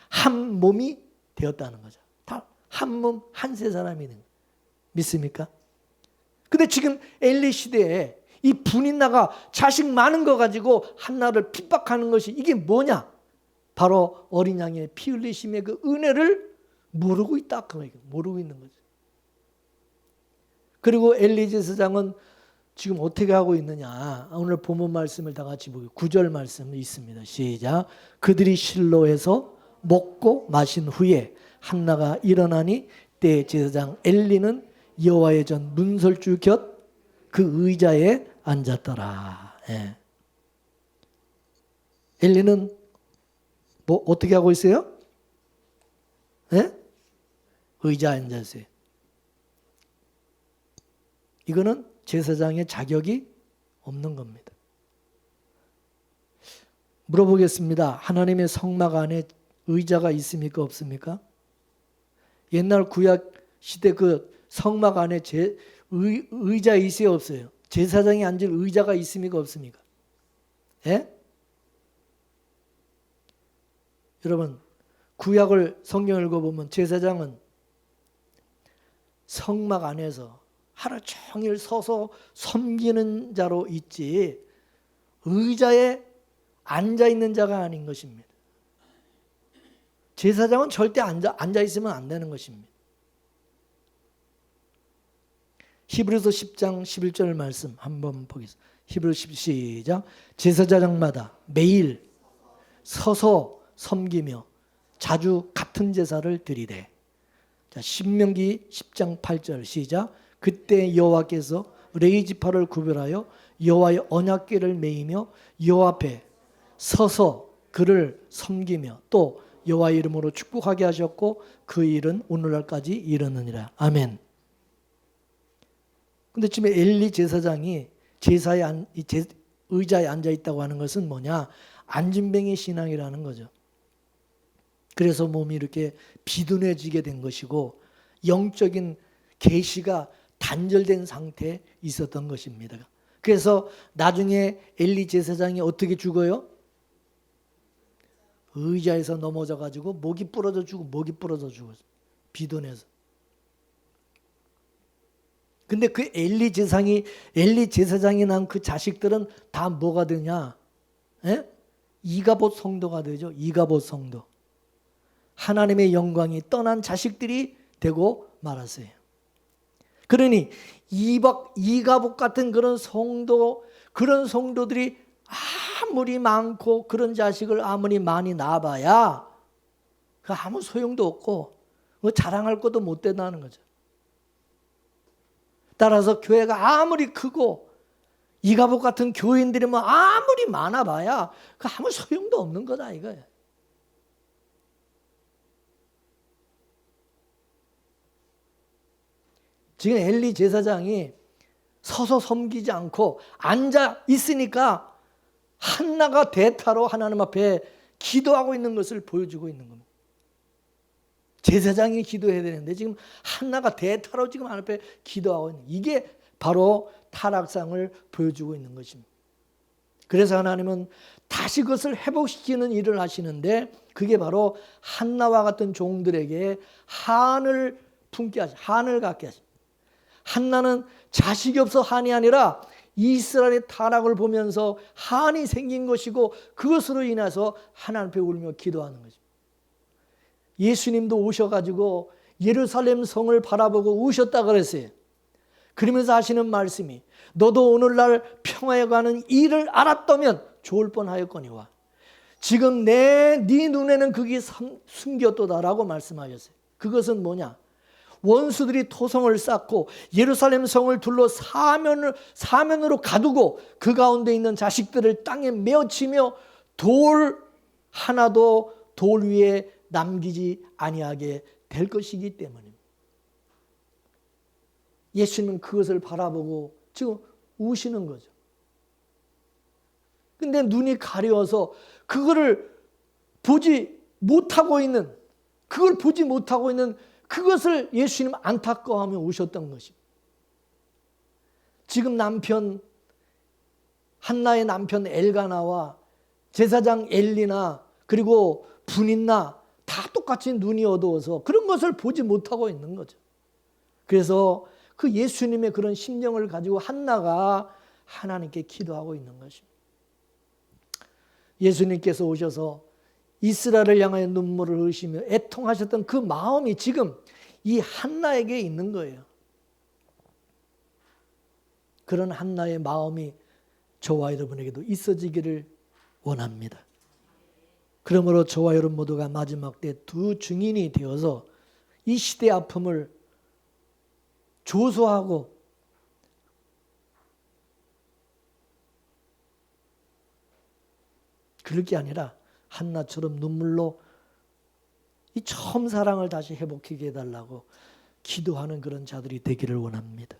한 몸이 되었다는 거죠. 다 한 몸, 한 세 사람이 있는 거예요. 믿습니까? 근데 지금 엘리 시대에 이 분인나가 자식 많은 거 가지고 한나를 핍박하는 것이 이게 뭐냐? 바로 어린 양의 피 흘리심의 그 은혜를 모르고 있다. 모르고 있는 거죠. 그리고 엘리 제사장은 지금 어떻게 하고 있느냐? 오늘 본문 말씀을 다 같이 보고 9절 말씀이 있습니다. 시작. 그들이 실로에서 먹고 마신 후에 한나가 일어나니 때 제사장 엘리는 여호와의 전 문설주 곁 그 의자에 앉았더라. 예. 엘리는 뭐 어떻게 하고 있어요? 예? 의자에 앉았어요. 이거는 제사장의 자격이 없는 겁니다. 물어보겠습니다. 하나님의 성막 안에 의자가 있습니까? 없습니까? 옛날 구약 시대 그 성막 안에 의자 있어요? 없어요? 제사장이 앉을 의자가 있습니까? 없습니까? 예? 여러분, 구약을 성경을 읽어보면 제사장은 성막 안에서 하루 종일 서서 섬기는 자로 있지 의자에 앉아있는 자가 아닌 것입니다. 제사장은 절대 앉아있으면 안 되는 것입니다. 히브리서 10장 11절 말씀 한번 보겠습니다. 히브리서 10 시작. 제사장마다 매일 서서 섬기며 자주 같은 제사를 드리되. 자, 신명기 10장 8절 시작. 그때 여호와께서 레위 지파를 구별하여 여호와의 언약궤를 메이며 여호와 앞에 서서 그를 섬기며 또 여호와 이름으로 축복하게 하셨고 그 일은 오늘날까지 이르느니라. 아멘. 근데 지금 엘리 제사장이 의자에 앉아 있다고 하는 것은 뭐냐? 안진뱅이 신앙이라는 거죠. 그래서 몸이 이렇게 비둔해지게 된 것이고 영적인 계시가 단절된 상태에 있었던 것입니다. 그래서 나중에 엘리 제사장이 어떻게 죽어요? 의자에서 넘어져 가지고 목이 부러져 죽었어요. 비둔해서. 근데 그 엘리 제사장이 난 그 자식들은 다 뭐가 되냐? 예? 이가봇 성도가 되죠. 이가봇 성도. 하나님의 영광이 떠난 자식들이 되고 말았어요. 그러니 이가봇 같은 그런 성도들이 아무리 많고 그런 자식을 아무리 많이 낳아봐야 그 아무 소용도 없고 자랑할 것도 못 된다는 거죠. 따라서 교회가 아무리 크고 이가봇 같은 교인들이 뭐 아무리 많아봐야 그 아무 소용도 없는 거다 이거예요. 지금 엘리 제사장이 서서 섬기지 않고 앉아 있으니까 한나가 대타로 하나님 앞에 기도하고 있는 것을 보여주고 있는 겁니다. 제사장이 기도해야 되는데 지금 한나가 대타로 지금 하나님 앞에 기도하고 있는, 이게 바로 타락상을 보여주고 있는 것입니다. 그래서 하나님은 다시 그것을 회복시키는 일을 하시는데 그게 바로 한나와 같은 종들에게 한을 갖게 하십니다. 한나는 자식이 없어 한이 아니라 이스라엘의 타락을 보면서 한이 생긴 것이고 그것으로 인해서 하나님 앞에 울며 기도하는 것입니다. 예수님도 오셔가지고 예루살렘 성을 바라보고 우셨다 그랬어요. 그러면서 하시는 말씀이 너도 오늘날 평화에 관한 일을 알았다면 좋을 뻔하였거니와 지금 네 눈에는 그게 숨겼도다라고 말씀하셨어요. 그것은 뭐냐? 원수들이 토성을 쌓고 예루살렘 성을 둘러 사면으로 가두고 그 가운데 있는 자식들을 땅에 메어치며 돌 하나도 돌 위에 남기지 아니하게 될 것이기 때문입니다. 예수님은 그것을 바라보고 지금 우시는 거죠. 근데 눈이 가려워서 그걸 보지 못하고 있는 그것을 예수님 안타까워하며 우셨던 것입니다. 지금 한나의 남편 엘가나와 제사장 엘리나 그리고 분인나 다 똑같이 눈이 어두워서 그런 것을 보지 못하고 있는 거죠. 그래서 그 예수님의 그런 심령을 가지고 한나가 하나님께 기도하고 있는 것입니다. 예수님께서 오셔서 이스라엘을 향하여 눈물을 흘리시며 애통하셨던 그 마음이 지금 이 한나에게 있는 거예요. 그런 한나의 마음이 저와 여러분에게도 있어지기를 원합니다. 그러므로 저와 여러분 모두가 마지막 때 두 증인이 되어서 이 시대의 아픔을 조소하고 그럴 게 아니라 한나처럼 눈물로 이 처음 사랑을 다시 회복하게 해달라고 기도하는 그런 자들이 되기를 원합니다.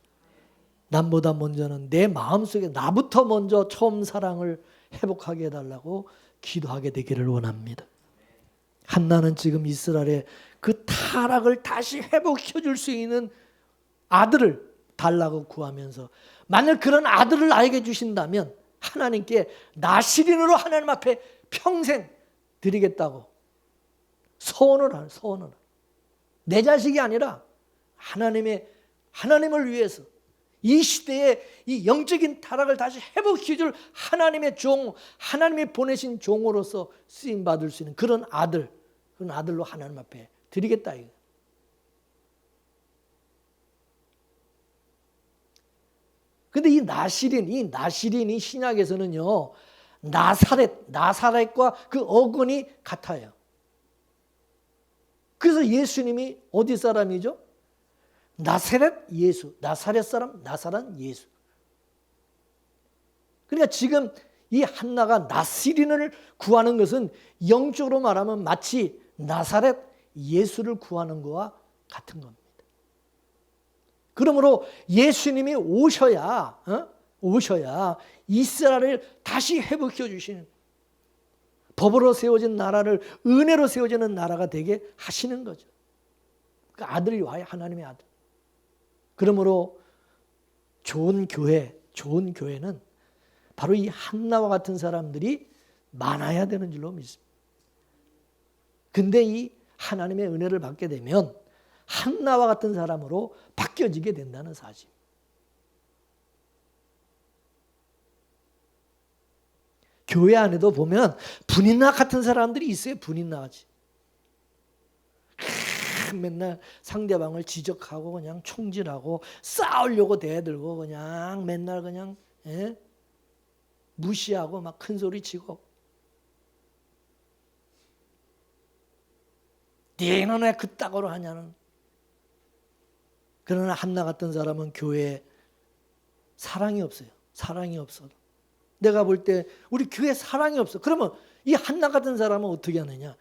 남보다 먼저는 내 마음속에 나부터 먼저 처음 사랑을 회복하게 해달라고 기도하게 되기를 원합니다. 한나는 지금 이스라엘의 그 타락을 다시 회복시켜줄 수 있는 아들을 달라고 구하면서 만약 그런 아들을 나에게 주신다면 하나님께 나시린으로 하나님 앞에 평생 드리겠다고 소원을 내 자식이 아니라 하나님을 위해서 이 시대에 이 영적인 타락을 다시 회복시켜줄 하나님의 종, 하나님이 보내신 종으로서 쓰임받을 수 있는 그런 아들로 하나님 앞에 드리겠다. 근데 이 나시린이 신약에서는요, 나사렛과 그 어근이 같아요. 그래서 예수님이 어디 사람이죠? 나사렛 예수, 나사렛 사람, 나사렛 예수. 그러니까 지금 이 한나가 나시린을 구하는 것은 영적으로 말하면 마치 나사렛 예수를 구하는 것과 같은 겁니다. 그러므로 예수님이 오셔야 이스라엘을 다시 회복해 주시는, 법으로 세워진 나라를 은혜로 세워지는 나라가 되게 하시는 거죠. 그 아들이 와요. 하나님의 아들. 그러므로 좋은 교회는 바로 이 한나와 같은 사람들이 많아야 되는 줄로 믿습니다. 근데 이 하나님의 은혜를 받게 되면 한나와 같은 사람으로 바뀌어지게 된다는 사실. 교회 안에도 보면 분인나 같은 사람들이 있어요. 분인나같이. 맨날 상대방을 지적하고 그냥 총질하고 싸우려고 대들고 그냥 맨날 그냥 무시하고 막 큰 소리 치고, 너는 왜 그따구로 하냐는. 그러나 한나 같은 사람은 교회에 사랑이 없어요. 사랑이 없어. 내가 볼 때 우리 교회에 사랑이 없어. 그러면 이 한나 같은 사람은 어떻게 하느냐.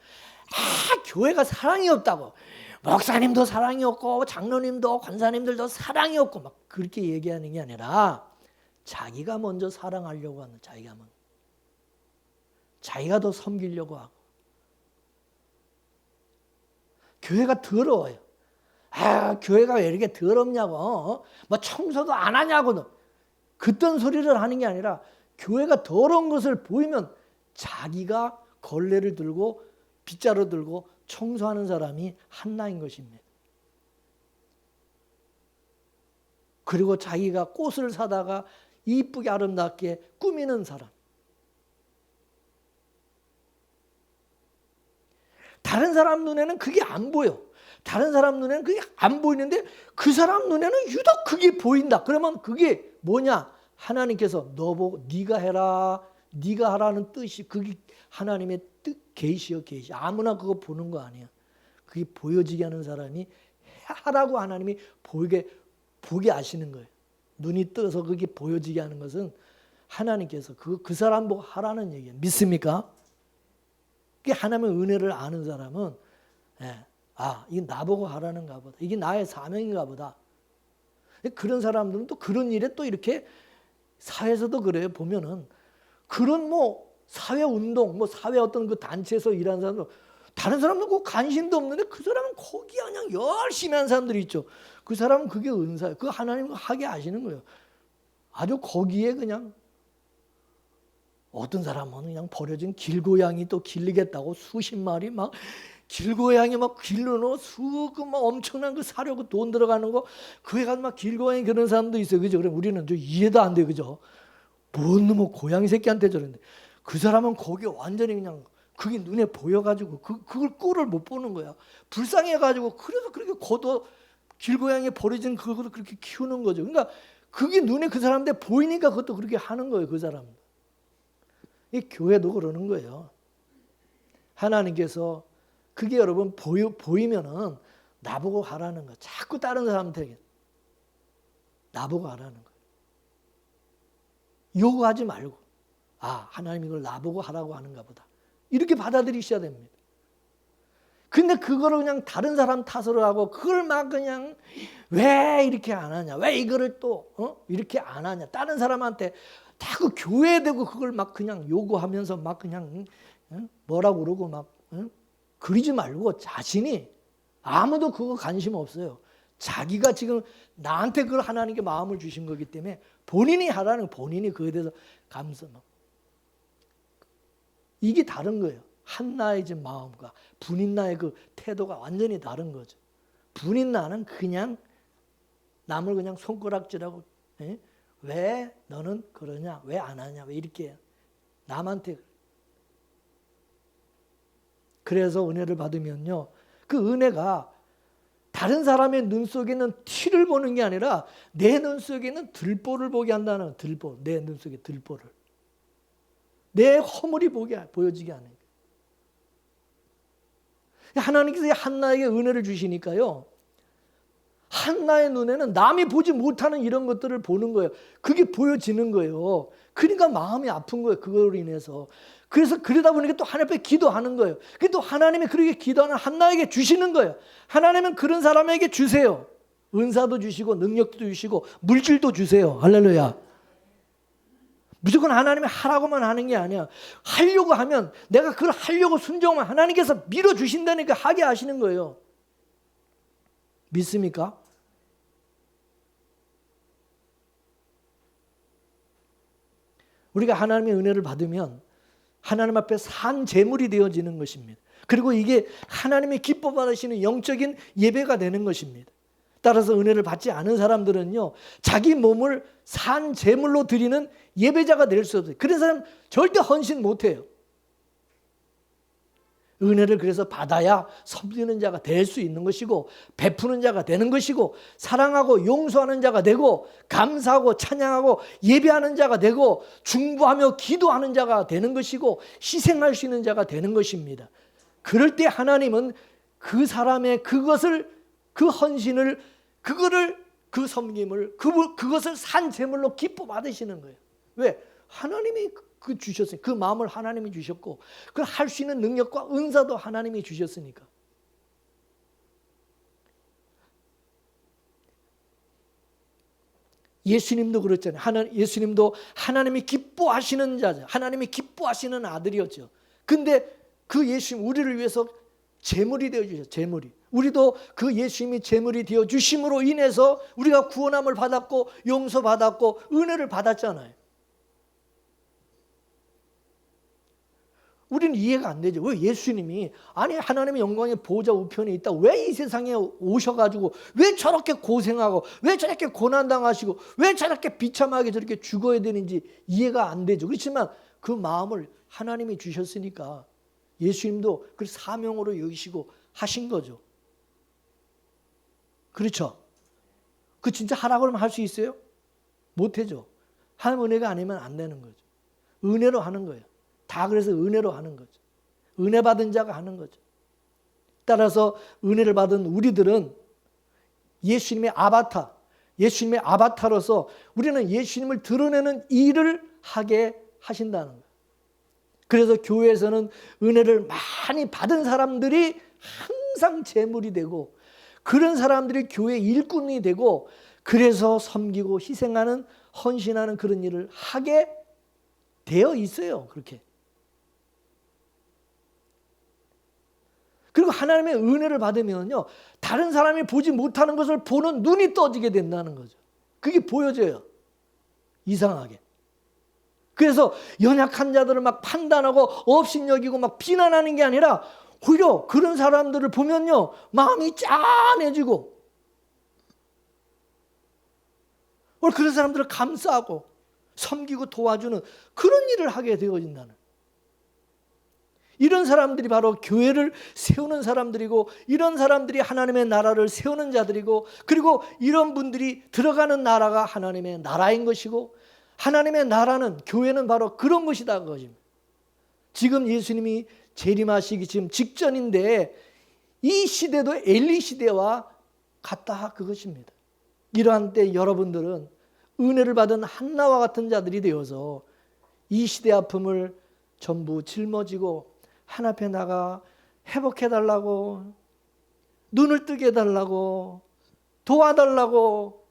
교회가 사랑이 없다고. 목사님도 사랑이 없고 장로님도 권사님들도 사랑이 없고 막 그렇게 얘기하는 게 아니라 자기가 먼저 사랑하려고 하는, 자기가 더 섬기려고 하고. 교회가 더러워요. 교회가 왜 이렇게 더럽냐고. 뭐 청소도 안 하냐고. 그딴 소리를 하는 게 아니라 교회가 더러운 것을 보이면 자기가 걸레를 들고 빗자루 들고 청소하는 사람이 한나인 것입니다. 그리고 자기가 꽃을 사다가 이쁘게 아름답게 꾸미는 사람. 다른 사람 눈에는 그게 안 보여. 다른 사람 눈에는 그게 안 보이는데 그 사람 눈에는 유독 그게 보인다. 그러면 그게 뭐냐? 하나님께서 너 보고 네가 해라, 네가 하라는 뜻이, 그게 하나님의 뜻, 계시요 계시. 아무나 그거 보는 거 아니야. 그게 보여지게 하는 사람이 하라고 하나님이 보게 하시는 거예요. 눈이 떠서 그게 보여지게 하는 것은 하나님께서 그 사람 보고 하라는 얘기예요. 믿습니까? 그게 하나님의 은혜를 아는 사람은 이게 나보고 하라는가 보다. 이게 나의 사명인가 보다. 그런 사람들은 또 그런 일에 또 이렇게 사회에서도 그래요. 보면은 그런 사회운동, 사회 어떤 그 단체에서 일하는 사람들, 다른 사람은 그 관심도 없는데 그 사람은 거기 그냥 열심히 하는 사람들이 있죠. 그 사람은 그게 은사예요. 그 하나님 하게 하시는 거예요. 아주 거기에 그냥 어떤 사람은 그냥 버려진 길고양이 또 길르겠다고 수십 마리 막 길고양이 막 길러놓고 엄청난 그 사려고 돈 들어가는 거, 그에 가서 막 길고양이 그런 사람도 있어요. 그죠? 그럼 우리는 좀 이해도 안 돼. 그죠? 뭔 놈의 고양이 새끼한테 저러는데 그 사람은 거기 완전히 그냥 그게 눈에 보여가지고 그걸 꼴을 못 보는 거야. 불쌍해가지고 그래서 그렇게 길고양이 버려진 그걸 그렇게 키우는 거죠. 그러니까 그게 눈에 그 사람한테 보이니까 그것도 그렇게 하는 거예요. 그 사람. 이 교회도 그러는 거예요. 하나님께서 그게 여러분 보이면은 나보고 하라는 거. 자꾸 다른 사람한테 나보고 하라는 거. 요구하지 말고 하나님 이걸 나보고 하라고 하는가 보다. 이렇게 받아들이셔야 됩니다. 근데 그거를 그냥 다른 사람 탓으로 하고 그걸 막 그냥 왜 이렇게 안 하냐. 왜 이거를 또 이렇게 안 하냐. 다른 사람한테 다 그 교회에 대고 그걸 막 그냥 요구하면서 막 그냥 뭐라고 그러고 막 그러지 말고 자신이 아무도 그거 관심 없어요. 자기가 지금 나한테 그걸 하나님께 마음을 주신 거기 때문에 본인이 하라는, 본인이 그에 대해서 감사. 이게 다른 거예요. 한나의 지금 마음과 분인나의 그 태도가 완전히 다른 거죠. 분인나는 그냥 남을 그냥 손가락질하고 왜 너는 그러냐, 왜 안 하냐, 왜 이렇게 남한테. 그래서 은혜를 받으면요, 그 은혜가 다른 사람의 눈 속에는 티를 보는 게 아니라 내 눈 속에는 들보를 보게 한다는, 들보, 내 눈 속에 들보를, 내 허물이 보여지게 하는 거예요. 하나님께서 한나에게 은혜를 주시니까요, 한나의 눈에는 남이 보지 못하는 이런 것들을 보는 거예요. 그게 보여지는 거예요. 그러니까 마음이 아픈 거예요. 그걸로 인해서. 그래서 그러다 보니까 또 하나님 앞에 기도하는 거예요. 그게 또 하나님이 그렇게 기도하는 한나에게 주시는 거예요. 하나님은 그런 사람에게 주세요. 은사도 주시고 능력도 주시고 물질도 주세요. 할렐루야. 무조건 하나님이 하라고만 하는 게 아니야. 하려고 하면 내가 그걸 하려고 순종하면 하나님께서 밀어주신다니까 하게 하시는 거예요. 믿습니까? 우리가 하나님의 은혜를 받으면 하나님 앞에 산 제물이 되어지는 것입니다. 그리고 이게 하나님이 기뻐 받으시는 영적인 예배가 되는 것입니다. 따라서 은혜를 받지 않은 사람들은요, 자기 몸을 산 제물로 드리는 예배자가 될 수 없어요. 그런 사람 절대 헌신 못해요. 은혜를 그래서 받아야 섬기는 자가 될 수 있는 것이고, 베푸는 자가 되는 것이고, 사랑하고 용서하는 자가 되고, 감사하고 찬양하고 예배하는 자가 되고, 중보하며 기도하는 자가 되는 것이고, 희생할 수 있는 자가 되는 것입니다. 그럴 때 하나님은 그 사람의 그것을, 그 헌신을, 그거를, 그 섬김을, 그것을 산 제물로 기뻐 받으시는 거예요. 왜? 하나님이 그 주셨으니, 그 마음을 하나님이 주셨고, 그걸 할 수 있는 능력과 은사도 하나님이 주셨으니까. 예수님도 그렇잖아요. 예수님도 하나님이 기뻐하시는 자죠. 하나님이 기뻐하시는 아들이었죠. 근데 그 예수님, 우리를 위해서 제물이 되어주셨어요. 제물이. 우리도 그 예수님이 제물이 되어주심으로 인해서 우리가 구원함을 받았고 용서받았고 은혜를 받았잖아요. 우리는 이해가 안 되죠. 왜 예수님이, 아니 하나님의 영광의 보호자 우편에 있다, 왜 이 세상에 오셔가지고 왜 저렇게 고생하고 왜 저렇게 고난당하시고 왜 저렇게 비참하게 저렇게 죽어야 되는지 이해가 안 되죠. 그렇지만 그 마음을 하나님이 주셨으니까 예수님도 그 사명으로 여기시고 하신 거죠. 그렇죠? 그 진짜 하라고 그러면 할 수 있어요? 못하죠. 하나님 은혜가 아니면 안 되는 거죠. 은혜로 하는 거예요. 다 그래서 은혜로 하는 거죠. 은혜 받은 자가 하는 거죠. 따라서 은혜를 받은 우리들은 예수님의 아바타, 예수님의 아바타로서 우리는 예수님을 드러내는 일을 하게 하신다는 거예요. 그래서 교회에서는 은혜를 많이 받은 사람들이 항상 제물이 되고, 그런 사람들이 교회 일꾼이 되고, 그래서 섬기고 희생하는, 헌신하는 그런 일을 하게 되어 있어요. 그렇게. 그리고 하나님의 은혜를 받으면요, 다른 사람이 보지 못하는 것을 보는 눈이 떠지게 된다는 거죠. 그게 보여져요. 이상하게. 그래서 연약한 자들을 막 판단하고 업신여기고 막 비난하는 게 아니라 오히려 그런 사람들을 보면요, 마음이 짠해지고, 그런 사람들을 감싸고 섬기고 도와주는 그런 일을 하게 되어진다는, 이런 사람들이 바로 교회를 세우는 사람들이고, 이런 사람들이 하나님의 나라를 세우는 자들이고, 그리고 이런 분들이 들어가는 나라가 하나님의 나라인 것이고, 하나님의 나라는, 교회는 바로 그런 것이다 그것입니다. 지금 예수님이 재림하시기 지금 직전인데 이 시대도 엘리 시대와 같다 그것입니다. 이러한 때 여러분들은 은혜를 받은 한나와 같은 자들이 되어서 이 시대 아픔을 전부 짊어지고 하나님 앞에 나가 회복해달라고, 눈을 뜨게 해달라고, 도와달라고,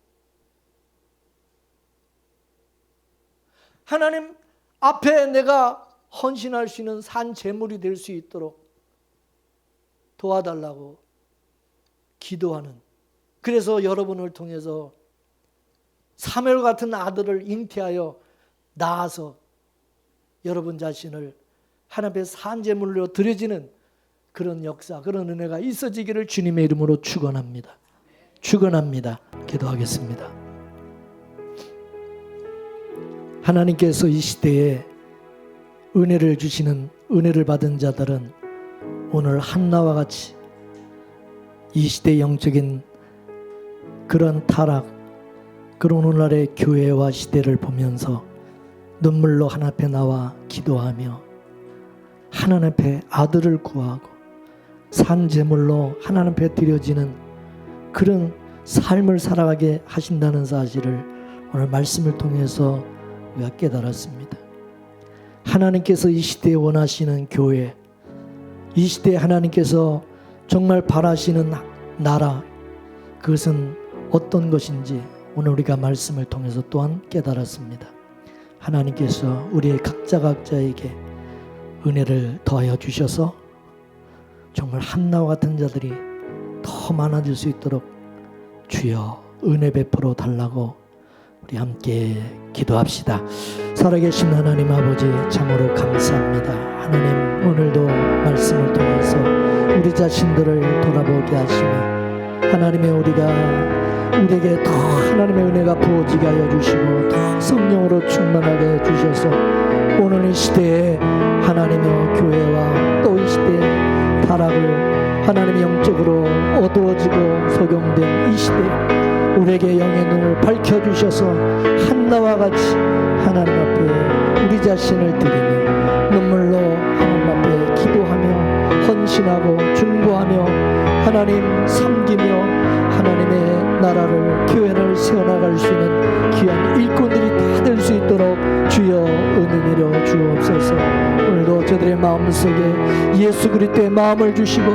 하나님 앞에 내가 헌신할 수 있는 산 제물이 될 수 있도록 도와달라고 기도하는, 그래서 여러분을 통해서 사무엘 같은 아들을 잉태하여 낳아서 여러분 자신을 하나님 앞에 산 제물로 드려지는 그런 역사, 그런 은혜가 있어지기를 주님의 이름으로 축원합니다. 축원합니다. 기도하겠습니다. 하나님께서 이 시대에 은혜를 주시는, 은혜를 받은 자들은 오늘 한나와 같이 이 시대의 영적인 그런 타락, 그런 오늘날의 교회와 시대를 보면서 눈물로 하나님 앞에 나와 기도하며 하나님 앞에 아들을 구하고 산 제물로 하나님 앞에 드려지는 그런 삶을 살아가게 하신다는 사실을 오늘 말씀을 통해서 우리가 깨달았습니다. 하나님께서 이 시대에 원하시는 교회, 이 시대에 하나님께서 정말 바라시는 나라, 그것은 어떤 것인지 오늘 우리가 말씀을 통해서 또한 깨달았습니다. 하나님께서 우리의 각자에게 은혜를 더하여 주셔서 정말 한나와 같은 자들이 더 많아질 수 있도록 주여 은혜 베풀어 달라고 우리 함께 기도합시다. 살아계신 하나님 아버지, 참으로 감사합니다. 하나님, 오늘도 말씀을 통해서 우리 자신들을 돌아보게 하시며 하나님의 우리에게 더 하나님의 은혜가 부어지게 하여 주시고 더 성령으로 충만하게 해주셔서 오늘 이 시대에 하나님의 교회와 또 이 시대의 타락을 하나님의 영적으로 어두워지고 소경된 이 시대에 우리에게 영의 눈을 밝혀주셔서 한나와 같이 하나님 앞에 우리 자신을 드리며 눈물로 하나님 앞에 기도하며 헌신하고 중보하며 하나님 섬기며 하나님의 나라를 교회를 세워나갈 수 있는 귀한 일꾼들이 다 될 수 있도록 주여 은혜 내려 주옵소서. 오늘도 저들의 마음속에 예수 그리스도의 마음을 주시고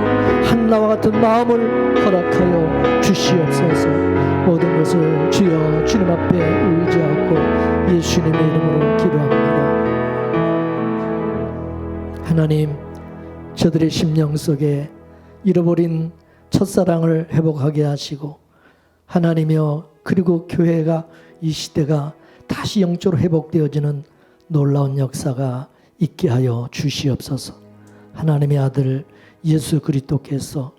한나와 같은 마음을 허락하여 주시옵소서. 모든 것을 주여 주님 앞에 의지하고 예수님의 이름으로 기도합니다. 하나님, 저들의 심령 속에 잃어버린 첫사랑을 회복하게 하시고 하나님이여, 그리고 교회가 이 시대가 다시 영적으로 회복되어지는 놀라운 역사가 있게 하여 주시옵소서. 하나님의 아들 예수 그리스도께서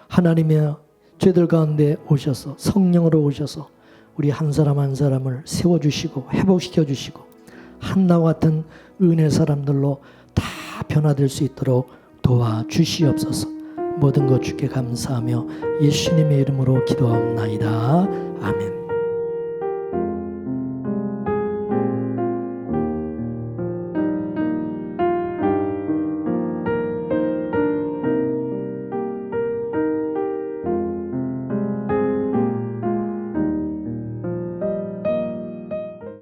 하나님의 죄들 가운데 오셔서 성령으로 오셔서 우리 한 사람 한 사람을 세워주시고 회복시켜주시고 한나와 같은 은혜 사람들로 다 변화될 수 있도록 도와주시옵소서. 모든 것 주께 감사하며 예수님의 이름으로 기도합나이다. 아멘.